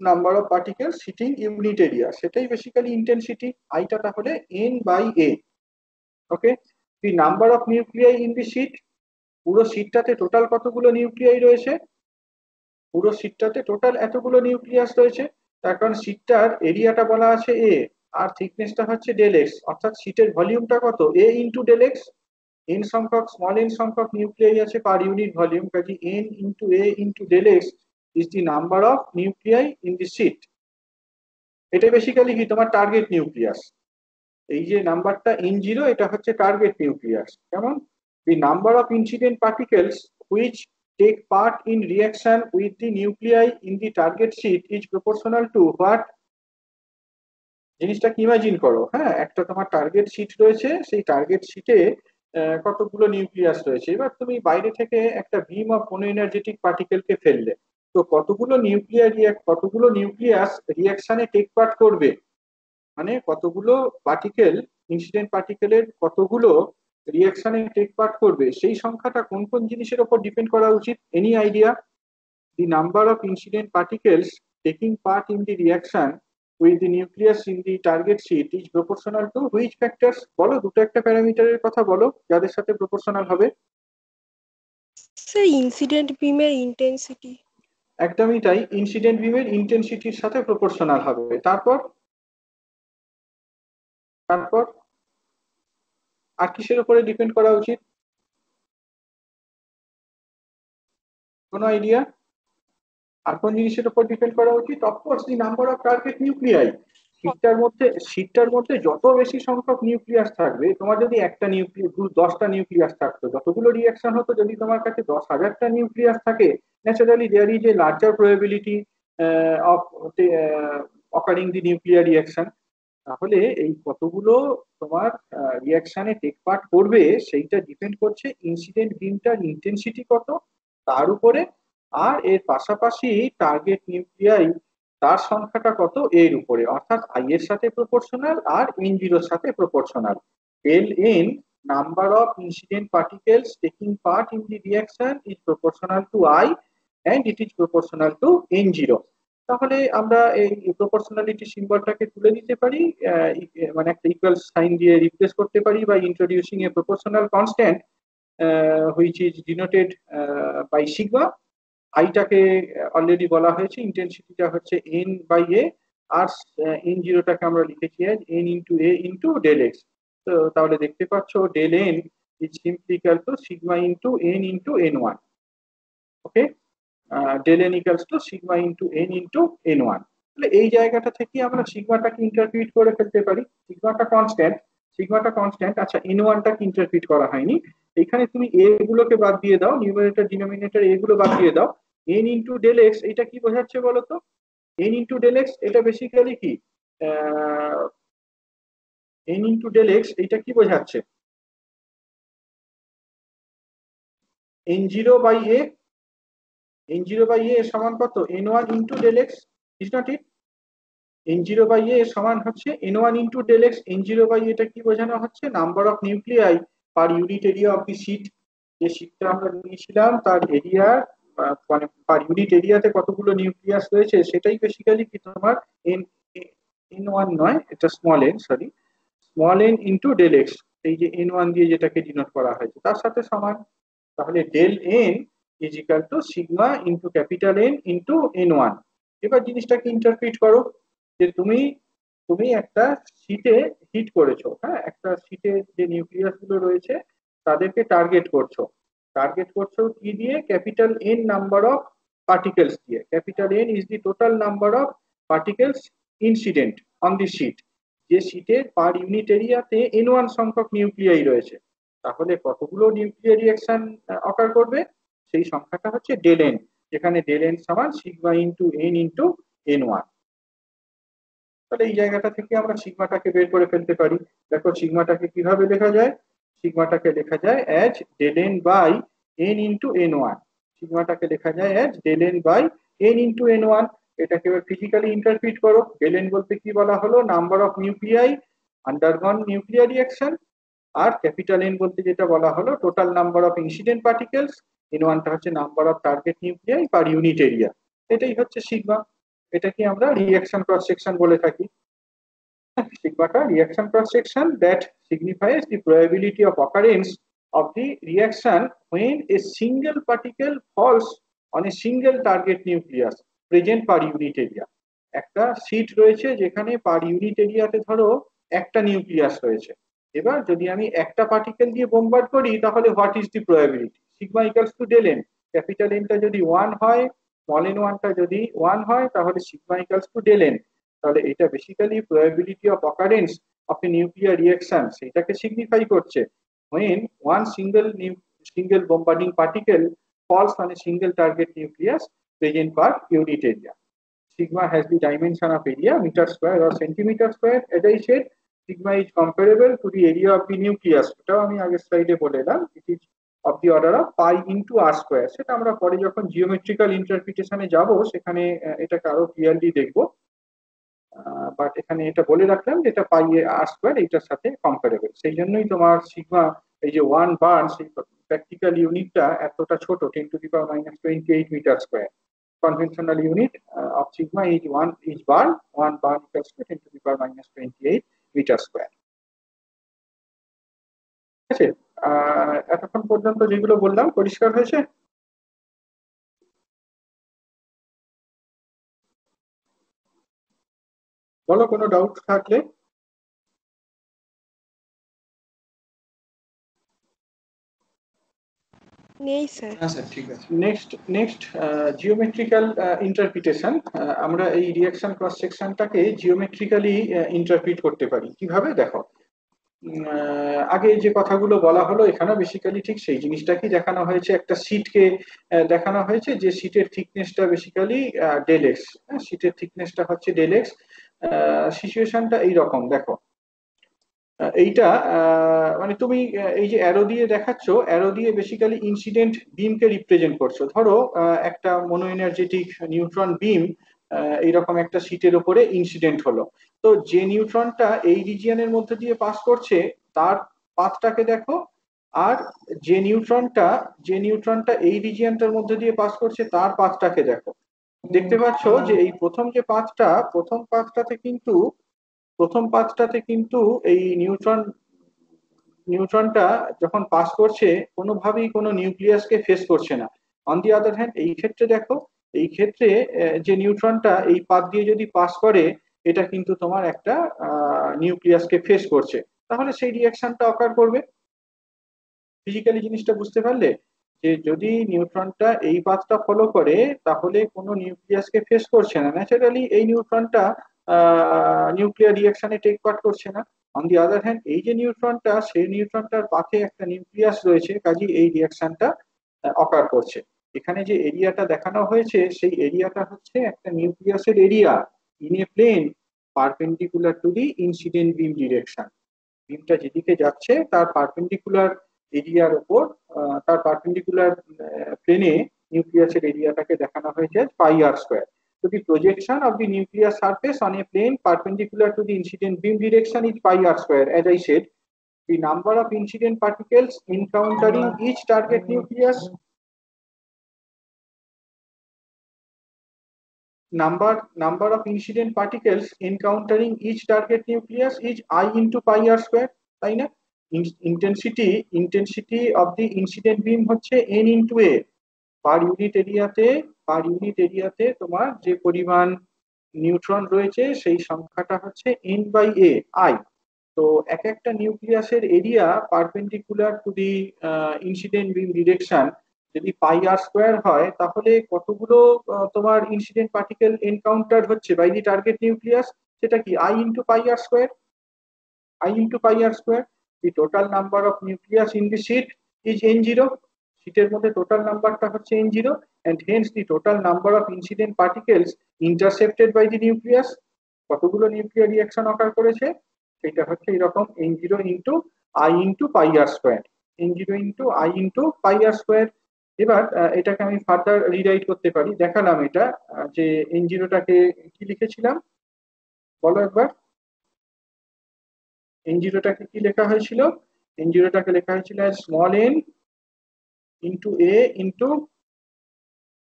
number of particles hitting unit area, সেটাই বেসিক্যালি ইন্টেন্সিটি। আইটা তাহলে N by A. Okay, the number of nuclei in the sheet, পুরো শিটটাতে total কতগুলো nuclei রয়েছে? পুরো শিটটাতে total এতগুলো নিউক্লিয়াস রয়েছে। তার কারণ শিটটার এরিয়াটা বলা আছে এ, আর থিকনেসটা হচ্ছে ডেল এক্স, অর্থাৎ শিটের ভলিউমটা কত? A into del x. N সংখ্যক স্মল এন সংখ্যক নিউক্লিয়াই আছে পার ইউনিট ভলিউম, কাজে N into A into del x is the number of nuclei in the sheet. এটা বেসিক্যালি কি তোমার টার্গেট নিউক্লিয়াস। এই যে নাম্বারটা N0, এটা হচ্ছে টার্গেট নিউক্লিয়াস। কেমন? The number of incident particles which take part in reaction with the nuclei in the target sheet is proportional to what? জিনিসটাকে ইমাজিন করো, হ্যাঁ একটা তোমার টার্গেট শিট রয়েছে, সেই টার্গেট শিটে কতগুলো নিউক্লিয়াস রয়েছে। এবার তুমি বাইরে থেকে একটা বিম অফ মোনো এনার্জেটিক পার্টিকেলকে ফেললে, তো কতগুলো নিউক্লিয়াস রিঅ্যাকশনে টেক পার্ট করবে, মানে কতগুলো পার্টিকেল, ইনসিডেন্ট পার্টিকেলের কতগুলো রিঅ্যাকশনে টেক পার্ট করবে, সেই সংখ্যাটা কোন কোন জিনিসের উপর ডিপেন্ড করা উচিত? Any idea? The number of incident particles taking part in the reaction with the nucleus in the target sheet is proportional to which factors? বলো, দুটো একটা প্যারামিটারের কথা বলো যাদের সাথে প্রপোর্শনাল হবে। স্যার ইনসিডেন্ট বিমের ইন্টেন্সিটি। একদমই তাই, ইনসিডেন্ট বিমের ইন্টেন্সিটির সাথে প্রপোর্শনাল হবে। তারপর তারপর আর কিসের উপরে ডিপেন্ড করা উচিত? কোনো আইডিয়া? আর কোন জিনিসের উপর ডিপেন্ড করা উচিত? Of course the number of target nuclei. শীটটার মধ্যে যত বেশি সংখ্যক নিউক্লিয়াস থাকবে, তোমার যদি একটা নিউক্লিয়াস 10টা নিউক্লিয়াস থাকতো, যতগুলো রিয়াকশন হতো, যদি তোমার কাছে 10,000টা নিউক্লিয়াস থাকে, naturally there is a larger probability of occurring the nuclear reaction. তাহলে এই কতগুলো তোমার রিয়াকশনে টেক পার্ট করবে, সেইটা ডিপেন্ড করছে ইনসিডেন্ট বিমটার ইন্টেন্সিটি কত তার উপরে, আর এর পাশাপাশি টার্গেট নিউক্লিয়াই তার সংখ্যাটা কত এর উপরে, অর্থাৎ আই এর সাথে প্রপোর্শনাল আর এন জিরোর সাথে proportional. L N, number of incident particles taking part in the reaction, is proportional two I and it is proportional two N zero. তাহলে আমরা এই প্রপোর্শনালিটি সিম্বলটাকে তুলে দিতে পারি, মানে একটা ইকুয়াল সাইন দিয়ে রিপ্লেস করতে পারি by introducing a proportional constant which is denoted by sigma. আইটাকে অলরেডি বলা হয়েছে, ইন্টেন্সিটিটা হচ্ছে এন বাই এ, আর এন জিরোটাকে আমরা লিখেছি N into A into del x. তো তাহলে দেখতে পাচ্ছ del N is simply equal to sigma into N into N one. Okay, del N equals to sigma into N into N one. তাহলে এই জায়গাটা থেকে আমরা সিগমাটাকে ইন্টারপ্রিট করে ফেলতে পারি। সিগমাটা কনস্ট্যান্ট। আচ্ছা, এন ওয়ানটাকে ইন্টারপ্রিট করা হয়নি। এখানে তুমি এ গুলোকে বাদ দিয়ে দাও, নিউমারেটর ডিনোমিনেটর এ গুলো বাদ দিয়ে দাও। এন ইন্টু ডেল এক্স এটা কি বোঝাচ্ছে বলো তো? এন ইন্টু ডেল এক্স এটা বেসিক্যালি কি, এন ইন্টু ডেল এক্স এটা কি বোঝাচ্ছে? N zero by A, N zero by A সমান কত? N one into del x, is not it? N zero by A সমান হচ্ছে N one into del x. N zero by এটা কি বোঝানো হচ্ছে? Number of nuclei per unit area of the sheet. যে শীটটা আমরা নিয়েছিলাম তার এরিয়া, মানে পার ইউনিট এরিয়াতে কতগুলো নিউক্লিয়াস রয়েছে সেটাই বেসিক্যালি কি তোমার এন, এন ওয়ান নয়, এটা small N, sorry, small N into del x. এই যে এন ওয়ান দিয়ে যেটাকে ডিনোট করা হয়েছে তার সাথে সমান। তাহলে del N is equal to sigma into capital N into N one. এবার জিনিসটাকে ইন্টারপ্রিট করো, যে তুমি তুমি একটা শীটে হিট করেছো, হ্যাঁ, একটা শীটে যে নিউক্লিয়াস গুলো রয়েছে তাদেরকে টার্গেট করছো কি দিয়ে? Capital N number of particles দিয়ে। Capital N is the total number of particles incident on the sheet. যে শীটের পার ইউনিট এরিয়াতে এন ওয়ান সংখ্যক নিউক্লিয়াই রয়েছে, তাহলে কতগুলো নিউক্লিয়ার রিয়াকশন অকার করবে? সেই সংখ্যাটা হচ্ছে ডেল এন, যেখানে ডেল এন সমান sigma into N into N one. তাহলে এই জায়গাটা থেকে আমরা সিগমাটাকে বের করে ফেলতে পারি। দেখো সিগমাটাকে কিভাবে লেখা যায়? সিগমাটাকে লেখা যায় as del N by N into N one. সিগমাটাকে লেখা যায় as del N by N into N one. এটাকে এবার ফিজিক্যালি ইন্টারপ্রিট করো। ডেল এন বলতে কি বলা হলো? Number of nuclei undergone nuclear reaction. আর ক্যাপিটাল এন বলতে যেটা বলা হলো total number of incident particles. N ওয়ানটা হচ্ছে number of target nuclei per unit area. এটাই হচ্ছে সিগমা। এটাকে আমরা রিয়াকশন ক্রস সেকশন বলে থাকি। Sigma reaction cross section that signifies the probability of occurrence of the reaction when a single particle falls on a single target nucleus present per unit area. একটা sheet রয়েছে যেখানে পার unit এরিয়াতে ধরো একটা nucleus রয়েছে। এবার যদি আমি একটা পার্টিকেল দিয়ে বোমবার্ড করি তাহলে what is the probability? Sigma equals to del N. Capital এনটা যদি ওয়ান হয়, স্মল এন ওয়ানটা যদি ওয়ান হয়, তাহলে sigma equals to del N. তাহলে এটা basically probability of occurrence of a nuclear reaction সেটাকে সিগনিফাই করছে। when one single bombarding particle falls on a single target nucleus present per unit area. Sigma has the dimension of area, meter square or centimeter square. As I said, sigma is comparable to the area of the nucleus. এটাও আমি আগের স্লাইডে বলে এলাম, it is of the order of pi into r square. সেটা আমরা পরে যখন জিওমেট্রিক্যাল ইন্টারপ্রিটেশনে যাব সেখানে এটাকে আরো ক্লিয়ারলি দেখবো। বাট এখানে এটা বলে রাখলাম যে এটা পাই আর স্কোয়ার এইটার সাথে কম্পারেবল। সেই জন্যই তোমার সিগমা, এই যে ওয়ান বার, সেই প্র্যাকটিক্যাল ইউনিটটা এতটা ছোট, 10⁻⁻28 metre square. Conventional unit of sigma is bar. One bar equals to 10⁻28 meter square. ঠিক আছে, এতক্ষণ পর্যন্ত যেগুলো বললাম পরিষ্কার হয়েছে? বলো কোনো ডাউট থাকলে। নেই স্যার। হ্যাঁ স্যার ঠিক আছে। Next geometrical interpretation. আমরা এই রিঅ্যাকশন ক্রস সেকশনটাকে জিওমেট্রিক্যালি ইন্টারপ্রিট করতে পারি কিভাবে দেখো। আগে যে কথাগুলো বলা হলো এখানে বেসিক্যালি ঠিক সেই জিনিসটাকেই দেখানো হয়েছে। একটা শীটকে দেখানো হয়েছে যে শীটের থিকনেসটা বেসিক্যালি ডেল এক্স। শীটের থিকনেসটা হচ্ছে ডেল এক্স। সিচুয়েশনটা এইরকম দেখো। এইটা মানে তুমি এই যে অ্যারো দিয়ে দেখাচ্ছ, অ্যারো দিয়ে বেসিক্যালি ইনসিডেন্ট বিমকে রিপ্রেজেন্ট করছো। ধরো একটা মনো এনার্জেটিক নিউট্রন বিম এইরকম একটা শীটের উপরে ইনসিডেন্ট হলো। তো যে নিউট্রনটা এই রিজিয়নের মধ্যে দিয়ে পাস করছে তার পাথটাকে দেখো, আর যে নিউট্রনটা এই রিজিয়নটার মধ্যে দিয়ে পাস করছে তার পাথটাকে দেখো। দেখতে পাচ্ছ যে এই প্রথম পাথটাতে কিন্তু এই নিউট্রনটা যখন পাস করছে কোনোভাবেই কোনো নিউক্লিয়াসকে ফেস করছে না। অন দি আদার হ্যান্ড এই ক্ষেত্রে দেখো, এই ক্ষেত্রে যে নিউট্রনটা এই পাথ দিয়ে যদি পাস করে এটা কিন্তু তোমার একটা নিউক্লিয়াসকে ফেস করছে, তাহলে সেই রিয়াকশনটা অকার করবে। ফিজিক্যালি জিনিসটা বুঝতে পারলে যে যদি নিউট্রনটা এই পাথটা ফলো করে তাহলে কোনো নিউক্লিয়াসকে ফেস করছে না, ন্যাচারালি এই নিউট্রনটা নিউক্লিয়ার রিয়াকশনে টেক পার্ট করছে না। অন দি আদার হ্যান্ড এই যে নিউট্রনটা সেই নিউট্রনটার পাথে একটা নিউক্লিয়াস রয়েছে, কাজেই এই রিয়াকশনটা অকার করছে। এখানে যে এরিয়াটা দেখানো হয়েছে সেই এরিয়াটা হচ্ছে একটা নিউক্লিয়াসের area in a plane perpendicular to the incident beam direction. বিমটা যেদিকে যাচ্ছে তার পারপেন্ডিকুলার এরিয়ার উপর তার পারপেন্ডিকুলার প্লেনে নিউক্লিয়াসের এরিয়াটাকে দেখানো হয়েছে পাই R square. So the projection of the nuclear surface on a plane perpendicular to the incident beam direction is pi r square. As I said, the number of incident particles encountering each target nucleus number of incident particles encountering each target nucleus is I into pi r square, তাই না? intensity of the incident beam হচ্ছে n into a। Per unit এরিয়াতে তোমার যে পরিমাণ neutron রয়েছে সেই সংখ্যাটা হচ্ছে n বাই a i। তো এক একটা নিউক্লিয়াসের area perpendicular to the incident beam direction যদি পাই আর স্কোয়ার হয় তাহলে কতগুলো তোমার ইনসিডেন্ট পার্টিকেল এনকাউন্টার হচ্ছে বাই দি টার্গেট নিউক্লিয়াস, সেটা কি i into pi R square. The total number of nucleus in the sheet is n0। শীটের মধ্যে টোটাল নাম্বারটা হচ্ছে n0 and hence the total number of incident particles intercepted by the nucleus। কতগুলো nuclear reaction occur করেছে সেটা হচ্ছে এরকম n0 into i into pi R square, n0 into i into pi R square. এবার এটাকে আমি ফার্দার রিরাইট করতে পারি, দেখালাম এটা যে n0টাকে কি লিখেছিলাম বলো একবার। n0টাকে কি লেখা হয়েছিল? n0টাকে লেখা হয়েছিল small n into A into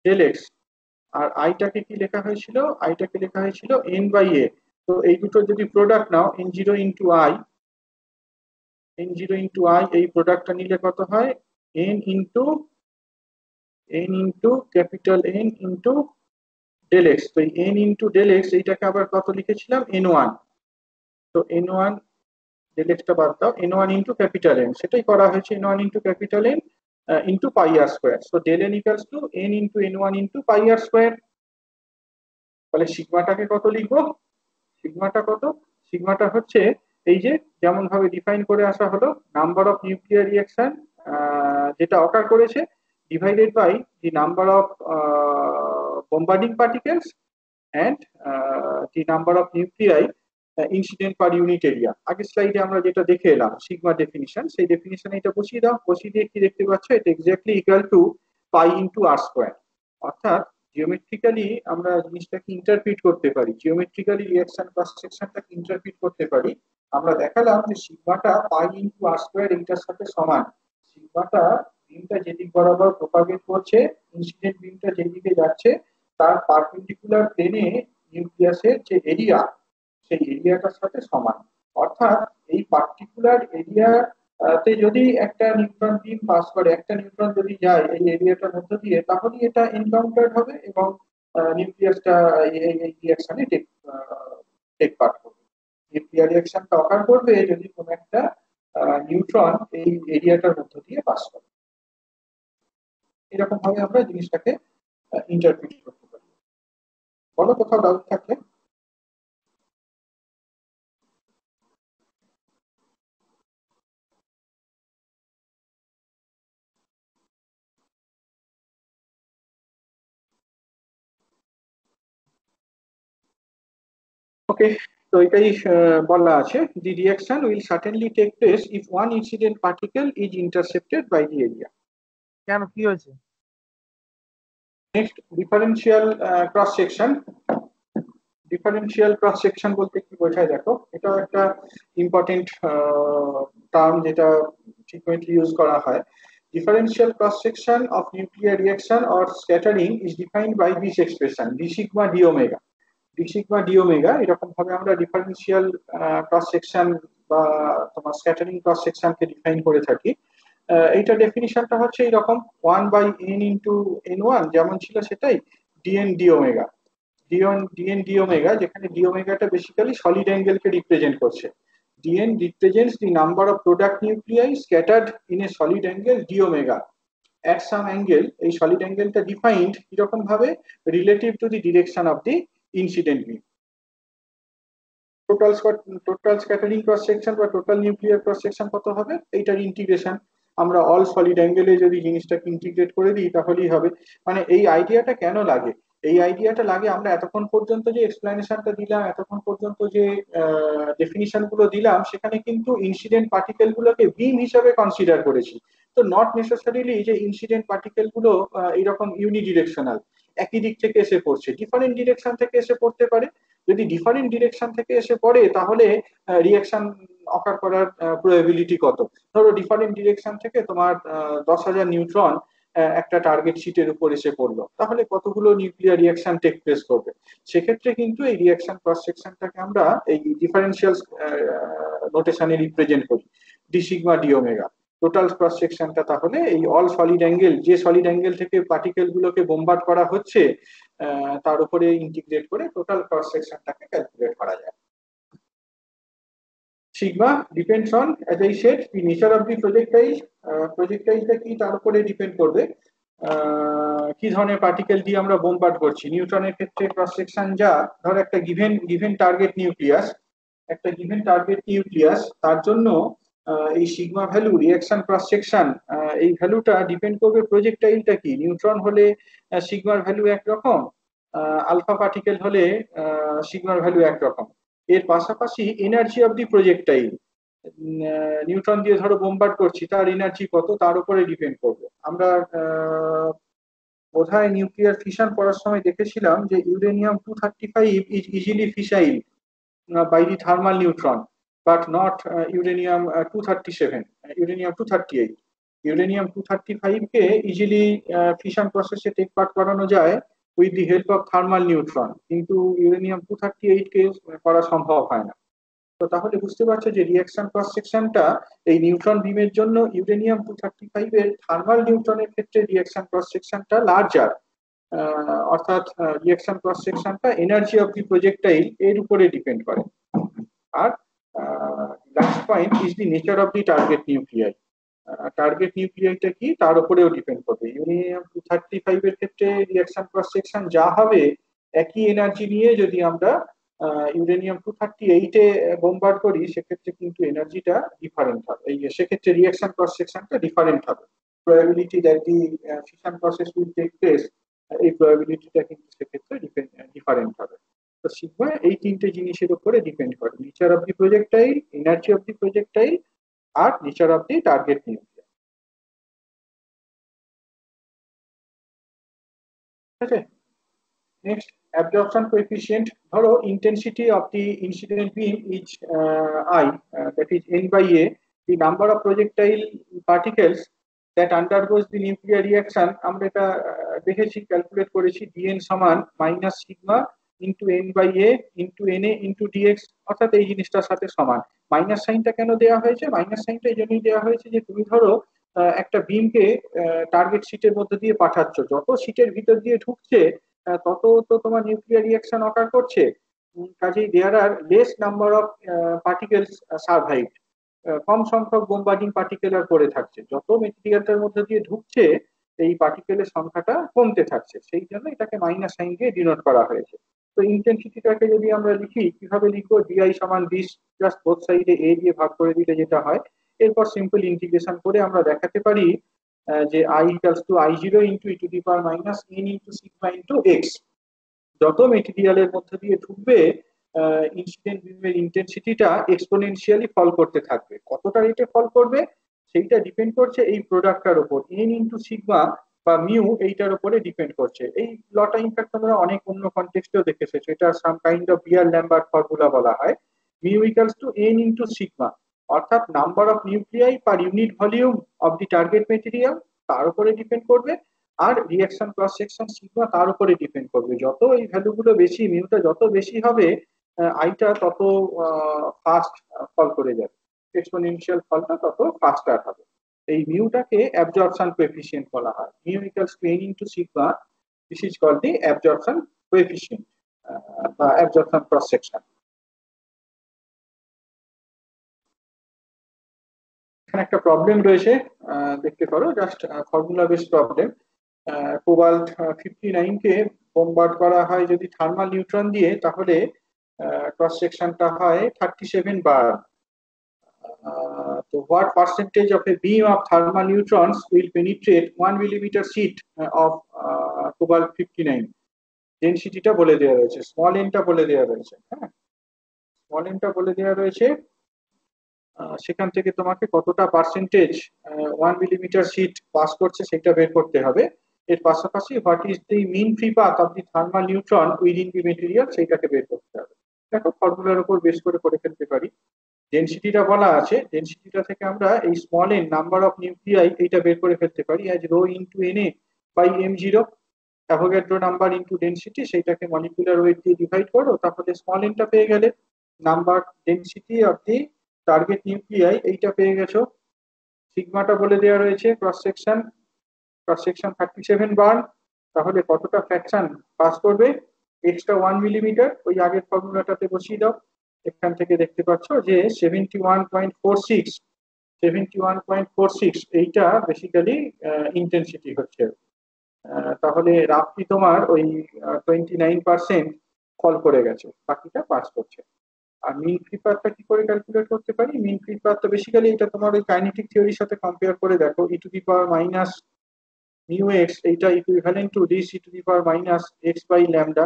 del x. আর আইটাকে কি লেখা হয়েছিল? আইটাকে লেখা হয়েছিল এন বাই এ। তো এই দুটো যদি product now n0 into I, এই প্রোডাক্টটা নিলে কত হয়? n into capital N into del x. তো এই n ইন্টু ডেল এক্স এইটাকে আবার কত লিখেছিলাম? n1। তো n1 ডেল এক্সটা বাদ দাও, n1 ইন্টু ক্যাপিটাল এন সেটাই করা হয়েছে, n1 into capital N into pi R square. So del N equals to n into n1 into pi R square. তাহলে সিগমাটাকে কত লিখবো? সিগমাটা কত? সিগমাটা হচ্ছে এই যে যেমন ভাবে ডিফাইন করে আসা হলো, নাম্বার অফ নিউক্লিয়ার রিঅ্যাকশন যেটা অকার করেছে divided by the number of bombarding particles and the number of nuclei incident per unit area. আগের স্লাইডে আমরা যেটা দেখে এলাম সিগমা ডেফিনিশন, সেই ডেফিনিশনে এটা বসিয়ে দাও। বসিয়ে দিয়ে কি দেখতে পাচ্ছ? এটা exactly equal to pi into R square. অর্থাৎ জিওমেট্রিক্যালি আমরা জিনিসটাকে ইন্টারপ্রিট করতে পারি, জিওমেট্রিক্যালি রিঅ্যাকশন ক্রস সেকশনটাকে ইন্টারপ্রিট করতে পারি। আমরা দেখালাম যে সিগমাটা পাই ইন্টু আর স্কোয়ার এইটার সাথে সমান। সিগমাটা বিমটা যেদিক বরাবর প্রপাগেট করছে, ইনসিডেন্ট বিমটা যেদিকে যাচ্ছে তার পারপেন্ডিকুলার প্লেনে নিউক্লিয়াসের যে এরিয়া সেই এরিয়াটার সাথে সমান। অর্থাৎ এই পার্টিকুলার এরিয়াতে যদি একটা নিউট্রন বিম পাস করে, একটা নিউট্রন যদি যায় এই এরিয়াটার মধ্য দিয়ে, তাহলে এটা এনকাউন্টার হবে এবং নিউক্লিয়াসটা এই রিঅ্যাকশনে টেক পার্ট করবে। নিউক্লিয়ার রিঅ্যাকশনটা অকার করবে যদি কোনো একটা নিউট্রন এই এরিয়াটার মধ্য দিয়ে পাস করে। এরকম ভাবে আমরা জিনিসটাকে ইন্টারপ্রিট করতে পারি। বলো কোথাও ডাউট থাকলে। ওকে, তো এটাই বলা আছে, the reaction will certainly take place if one incident particle is intercepted by the area. কেন, কি হয়েছে? Next, differential cross section. Differential cross section বলতে কি বোঝায় দেখো, এটা একটা ইম্পর্টেন্ট টার্ম যেটা ফ্রিকোয়েন্টলি ইউজ করা হয়। Differential cross section of nuclear reaction or scattering is defined by this expression d sigma d omega। d sigma d omega এরকম ভাবে আমরা ডিফারেন্সিয়াল ক্রস সেকশন বা তোমার স্ক্যাটারিং ক্রস সেকশনকে ডিফাইন করে থাকি। এইটা ডেফিনিশনটা হচ্ছে এরকম, 1/n ইন্টু n1 যেমন ছিল সেটাই, dn d omega। dn d omega, যেখানে d ওমেগাটা বেসিক্যালি সলিড অ্যাঙ্গেলকে রিপ্রেজেন্ট করছে। dn represents the number of product nuclei scattered in a solid angle d omega at some angle। এই সলিড অ্যাঙ্গেলটা ডিফাইন্ড এরকম ভাবে relative to the direction of the incident beam. Total scattering cross section বা total nuclear cross section কত হবে, এইটার integration আমরা all solid অ্যাঙ্গেলে যদি জিনিসটাকে ইন্টিগ্রেট করে দিই তাহলেই হবে। মানে এই আইডিয়াটা কেন লাগে, এই আইডিয়াটা লাগে আমরা এতক্ষণ পর্যন্ত যে এক্সপ্লেনেশনটা দিলাম, এতক্ষণ পর্যন্ত যে ডেফিনিশন গুলো দিলাম, সেখানে কিন্তু ইনসিডেন্ট পার্টিকেল গুলোকে বিম হিসাবে কনসিডার করেছি। তো নট নেসেসারিলি যে ইনসিডেন্ট পার্টিকেল গুলো এরকম ইউনিডিরেকশনাল একই দিক থেকে এসে পড়ছে, ডিফারেন্ট ডিরেকশন থেকে এসে পড়তে পারে। যদি ডিফারেন্ট ডিরেকশন থেকে এসে পড়ে তাহলে রিঅ্যাকশন অকার করার প্রবাবিলিটি কত। ধরো ডিফারেন্ট ডিরেকশন থেকে তোমার 10,000 নিউট্রন একটা টার্গেট শিটের উপর এসে পড়লো, তাহলে কতগুলো নিউক্লিয়ার রিঅ্যাকশন টেক প্লেস করবে। সেক্ষেত্রে কিন্তু এই রিঅ্যাকশন ক্রস সেকশনটাকে আমরা এই ডিফারেন্সিয়াল নোটেশনে রিপ্রেজেন্ট করি D sigma D omega. Total cross সেকশনটা তাহলে এই অল সলিড অ্যাঙ্গেল, যে সলিড অ্যাঙ্গেল থেকে পার্টিকেল গুলোকে বোমবার্ড করা হচ্ছে তার উপরে ইন্টিগ্রেট করে টোটাল ক্রস সেকশনটাকে ক্যালকুলেট করা যায়। Sigma depends on, as I said, the nature of the projectile. প্রজেক্টাইলটা কি তার উপরে ডিপেন্ড করবে কি ধরনের পার্টিকেল দিয়ে আমরা বোমবার্ড করছি। নিউট্রনের ক্ষেত্রে ক্রস সেকশন যা, ধর একটা গিভেন টার্গেট নিউক্লিয়াস, একটা গিভেন টার্গেট নিউক্লিয়াস, তার জন্য এই sigma value reaction cross section এই ভ্যালুটা ডিপেন্ড করবে প্রজেক্টাইলটা কি। নিউট্রন হলে সিগমার ভ্যালু একরকম, আলফা পার্টিকেল হলে সিগমার ভ্যালু একরকম। এর পাশাপাশি energy of the projectile, neutron দিয়ে ধরো বোমবার্ড করছি, তার এনার্জি কত তার উপরে ডিপেন্ড করবে। আমরা বোধহয় নিউক্লিয়ার ফিশন পড়ার সময় দেখেছিলাম যে uranium 235 is easily fissile by the thermal neutron but not uranium 237, uranium 238। uranium 235 K easily fission প্রসেসে টেক পার্ট করানো যায় with the help of thermal neutron, কিন্তু ইউরেনিয়াম 238 কে করা সম্ভব হয় না। তো তাহলে বুঝতে পারছো যে রিঅ্যাকশন ক্রস সেকশনটা এই নিউট্রন বিমের জন্য ইউরেনিয়াম 235 এর থার্মাল নিউট্রনের ক্ষেত্রে রিঅ্যাকশন ক্রস সেকশনটা লার্জার। অর্থাৎ রিঅ্যাকশন ক্রস সেকশনটা এনার্জি অফ দি প্রজেক্টাইল এর উপরে ডিপেন্ড করে। আর last point is the nature of the target nuclei. Target নিউক্লিয়াইটা কি তার উপরেও ডিপেন্ড করবে। ইউরেনিয়াম 235 এর ক্ষেত্রে রিঅ্যাকশন ক্রস সেকশন যা হবে, একই এনার্জি নিয়ে যদি আমরা ইউরেনিয়াম 238 এ বোমবার্ড করি সেক্ষেত্রে কিন্তু এনার্জিটা ডিফারেন্ট হবে, এই সেক্ষেত্রে রিঅ্যাকশন ক্রস সেকশনটা ডিফারেন্ট হবে। Probability that the fission process will take place, এই প্রবাবিলিটিটা কিন্তু সেক্ষেত্রে ডিফারেন্ট হবে। তো সিগমা এই তিনটে জিনিসের উপরে ডিপেন্ড করে, nature of the projectile, energy of the projectile, আর nature of the target nuclear. ঠিক আছে। Next, absorption coefficient. ধরো intensity of the incident beam is I, that is n by a, the number of projectile particles that undergoes the nuclear reaction. আমরা এটা দেখেছি, calculate করেছি, dn সমান minus sigma into n by a into na into dx, অর্থাৎ এই জিনিসটার সাথে সমান। মাইনাস সাইনটা কেন দেওয়া হয়েছে, মাইনাস সাইনটা এই জন্যই দেওয়া হয়েছে যে তুমি ধরো একটা বিমকে টার্গেট শিটের মধ্যে দিয়ে পাঠাচ্ছ, যত শিটের ভিতর দিয়ে ঢুকছে তত তো তোমার নিউক্লিয়ার রিঅ্যাকশন অকার করছে। কাজেই there are less number of particles survive, কম সংখ্যক বোম্বার্ডিং পার্টিকেল আর পড়ে থাকছে, যত মেটেরিয়ালটার মধ্যে দিয়ে ঢুকছে এই পার্টিকেলের সংখ্যাটা কমতে থাকছে, সেই জন্য এটাকে মাইনাস সাইন দিয়ে ডিনোট করা হয়েছে। তো ইন্টেন্সিটিটাকে যদি আমরা লিখি, কিভাবে লিখবো, ডিআই সমান 20 জাস্ট বোথ সাইডে এ দিয়ে ভাগ করে দিলে যেটা হয়, এরপর সিম্পল ইন্টিগ্রেশন করে আমরা দেখাতে পারি যে I equals to I0 into E to the power minus N into sigma into x. যত মেটেরিয়ালের মধ্যে দিয়ে ঢুকবে ইনসিডেন্ট বিমের ইন্টেন্সিটিটা এক্সপোনেনশিয়ালি ফল করতে থাকবে। কতটা রেটে ফল করবে সেইটা ডিপেন্ড করছে এই প্রোডাক্টটার উপর, এন ইন্টু সিগমা বা মিউ এইটার উপরে ডিপেন্ড করছে। এই লটা ইনফ্যাক্ট তোমরা অনেক অন্য কনটেক্সটেও দেখে এসেছো, এটা some kind of Beer Lambert formula বলা হয়। Mu equals to n into sigma, অর্থাৎ number of nuclei per unit volume of the target material তার উপরে ডিপেন্ড করবে, আর রিঅ্যাকশন ক্রস সেকশন সিগমা তার উপরে ডিপেন্ড করবে। যত এই ভ্যালুগুলো বেশি, মিউটা যত বেশি হবে, আইটা তত ফাস্ট ফল করে যাবে, এক্সপোনেনশিয়াল ফলটা তত ফাস্টার হবে। এই মিউটাকে অ্যাবজর্পশন কোএফিসিয়েন্ট বলা হয়। Mu equals to N into sigma, this is called the absorption coefficient বা অ্যাবজর্পশন ক্রস সেকশন। এখানে একটা প্রবলেম রয়েছে, দেখতে পারো, just formula base problem. Cobalt 59 কে বোমবার্ড করা হয় যদি থার্মাল নিউট্রন দিয়ে, তাহলে ক্রস সেকশনটা হয় 37 বার। তো what percentage of a beam of thermal neutrons will penetrate 1 millimeter sheet of cobalt 59? ডেনসিটিটা বলে দেওয়া রয়েছে, স্মল এনটা বলে দেওয়া রয়েছে। হ্যাঁ, স্মল এনটা বলে দেওয়া রয়েছে, সেখান থেকে তোমাকে কতটা পার্সেন্টেজ 1 মিলিমিটার শীট পাস করছে সেটা বের করতে হবে। এর পাশাপাশি what is the mean free path of the thermal neutron within the material সেইটাকে বের করতে হবে। দেখো ফর্মুলার উপর বেস করে করে ফেলতে পারি। ডেনসিটিটা বলা আছে, ডেনসিটিটা থেকে আমরা এই small N number of nuclei এইটা বের করে ফেলতে পারি as rho into Na by m0। Avogadro number into density, সেইটাকে মলিকুলার ওয়েট দিয়ে ডিভাইড করো, তাহলে স্মল এনটা পেয়ে গেলে। Number density of the target nuclei এইটা পেয়ে গেছো। সিগমাটা বলে দেওয়া রয়েছে, ক্রস সেকশন 37 বার্ন, তাহলে কতটা ফ্র্যাকশন পাস করবে, এক্সট্রা 1 মিলিমিটার, ওই আগের ফর্মুলাটাতে বসিয়ে দাও। এখান থেকে দেখতে পাচ্ছ যে 71.46 এইটা বেসিক্যালি ইন্টেন্সিটি হচ্ছে। তাহলে রাফলি তোমার ওই 29% ফল করে গেছে, বাকিটা পাস করছে। আর মিন ফ্রি পাথটা কি করে ক্যালকুলেট করতে পারি, মিন ফ্রি পাথ তো বেসিক্যালি এটা তোমার ওই কাইনেটিক থিওরির সাথে কম্পেয়ার করে দেখো, e to the power minus mu x এইটা equivalent to this e to the power minus x by lambda.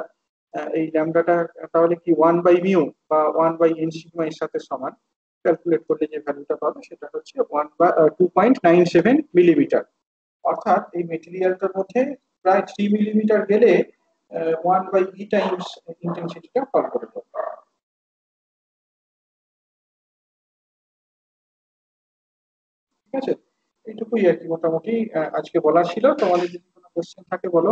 এই ল্যামডাটা তাহলে কি 1/মিউ বা 1/n সিগমা এর সাথে সমান। ক্যালকুলেট করলে যে ভ্যালুটা পাবে সেটা হচ্ছে 2.97 মিলিমিটার। অর্থাৎ এই মেটেরিয়ালটার মধ্যে প্রায় 3 মিলিমিটার গেলে 1/e টাইমস ইন্টেন্সিটিটা ফল করে দেবে। ঠিক আছে, এইটুকুই আর কি মোটামুটি আজকে বলার ছিল। তোমাদের যদি কোনো কোশ্চেন থাকে বলো।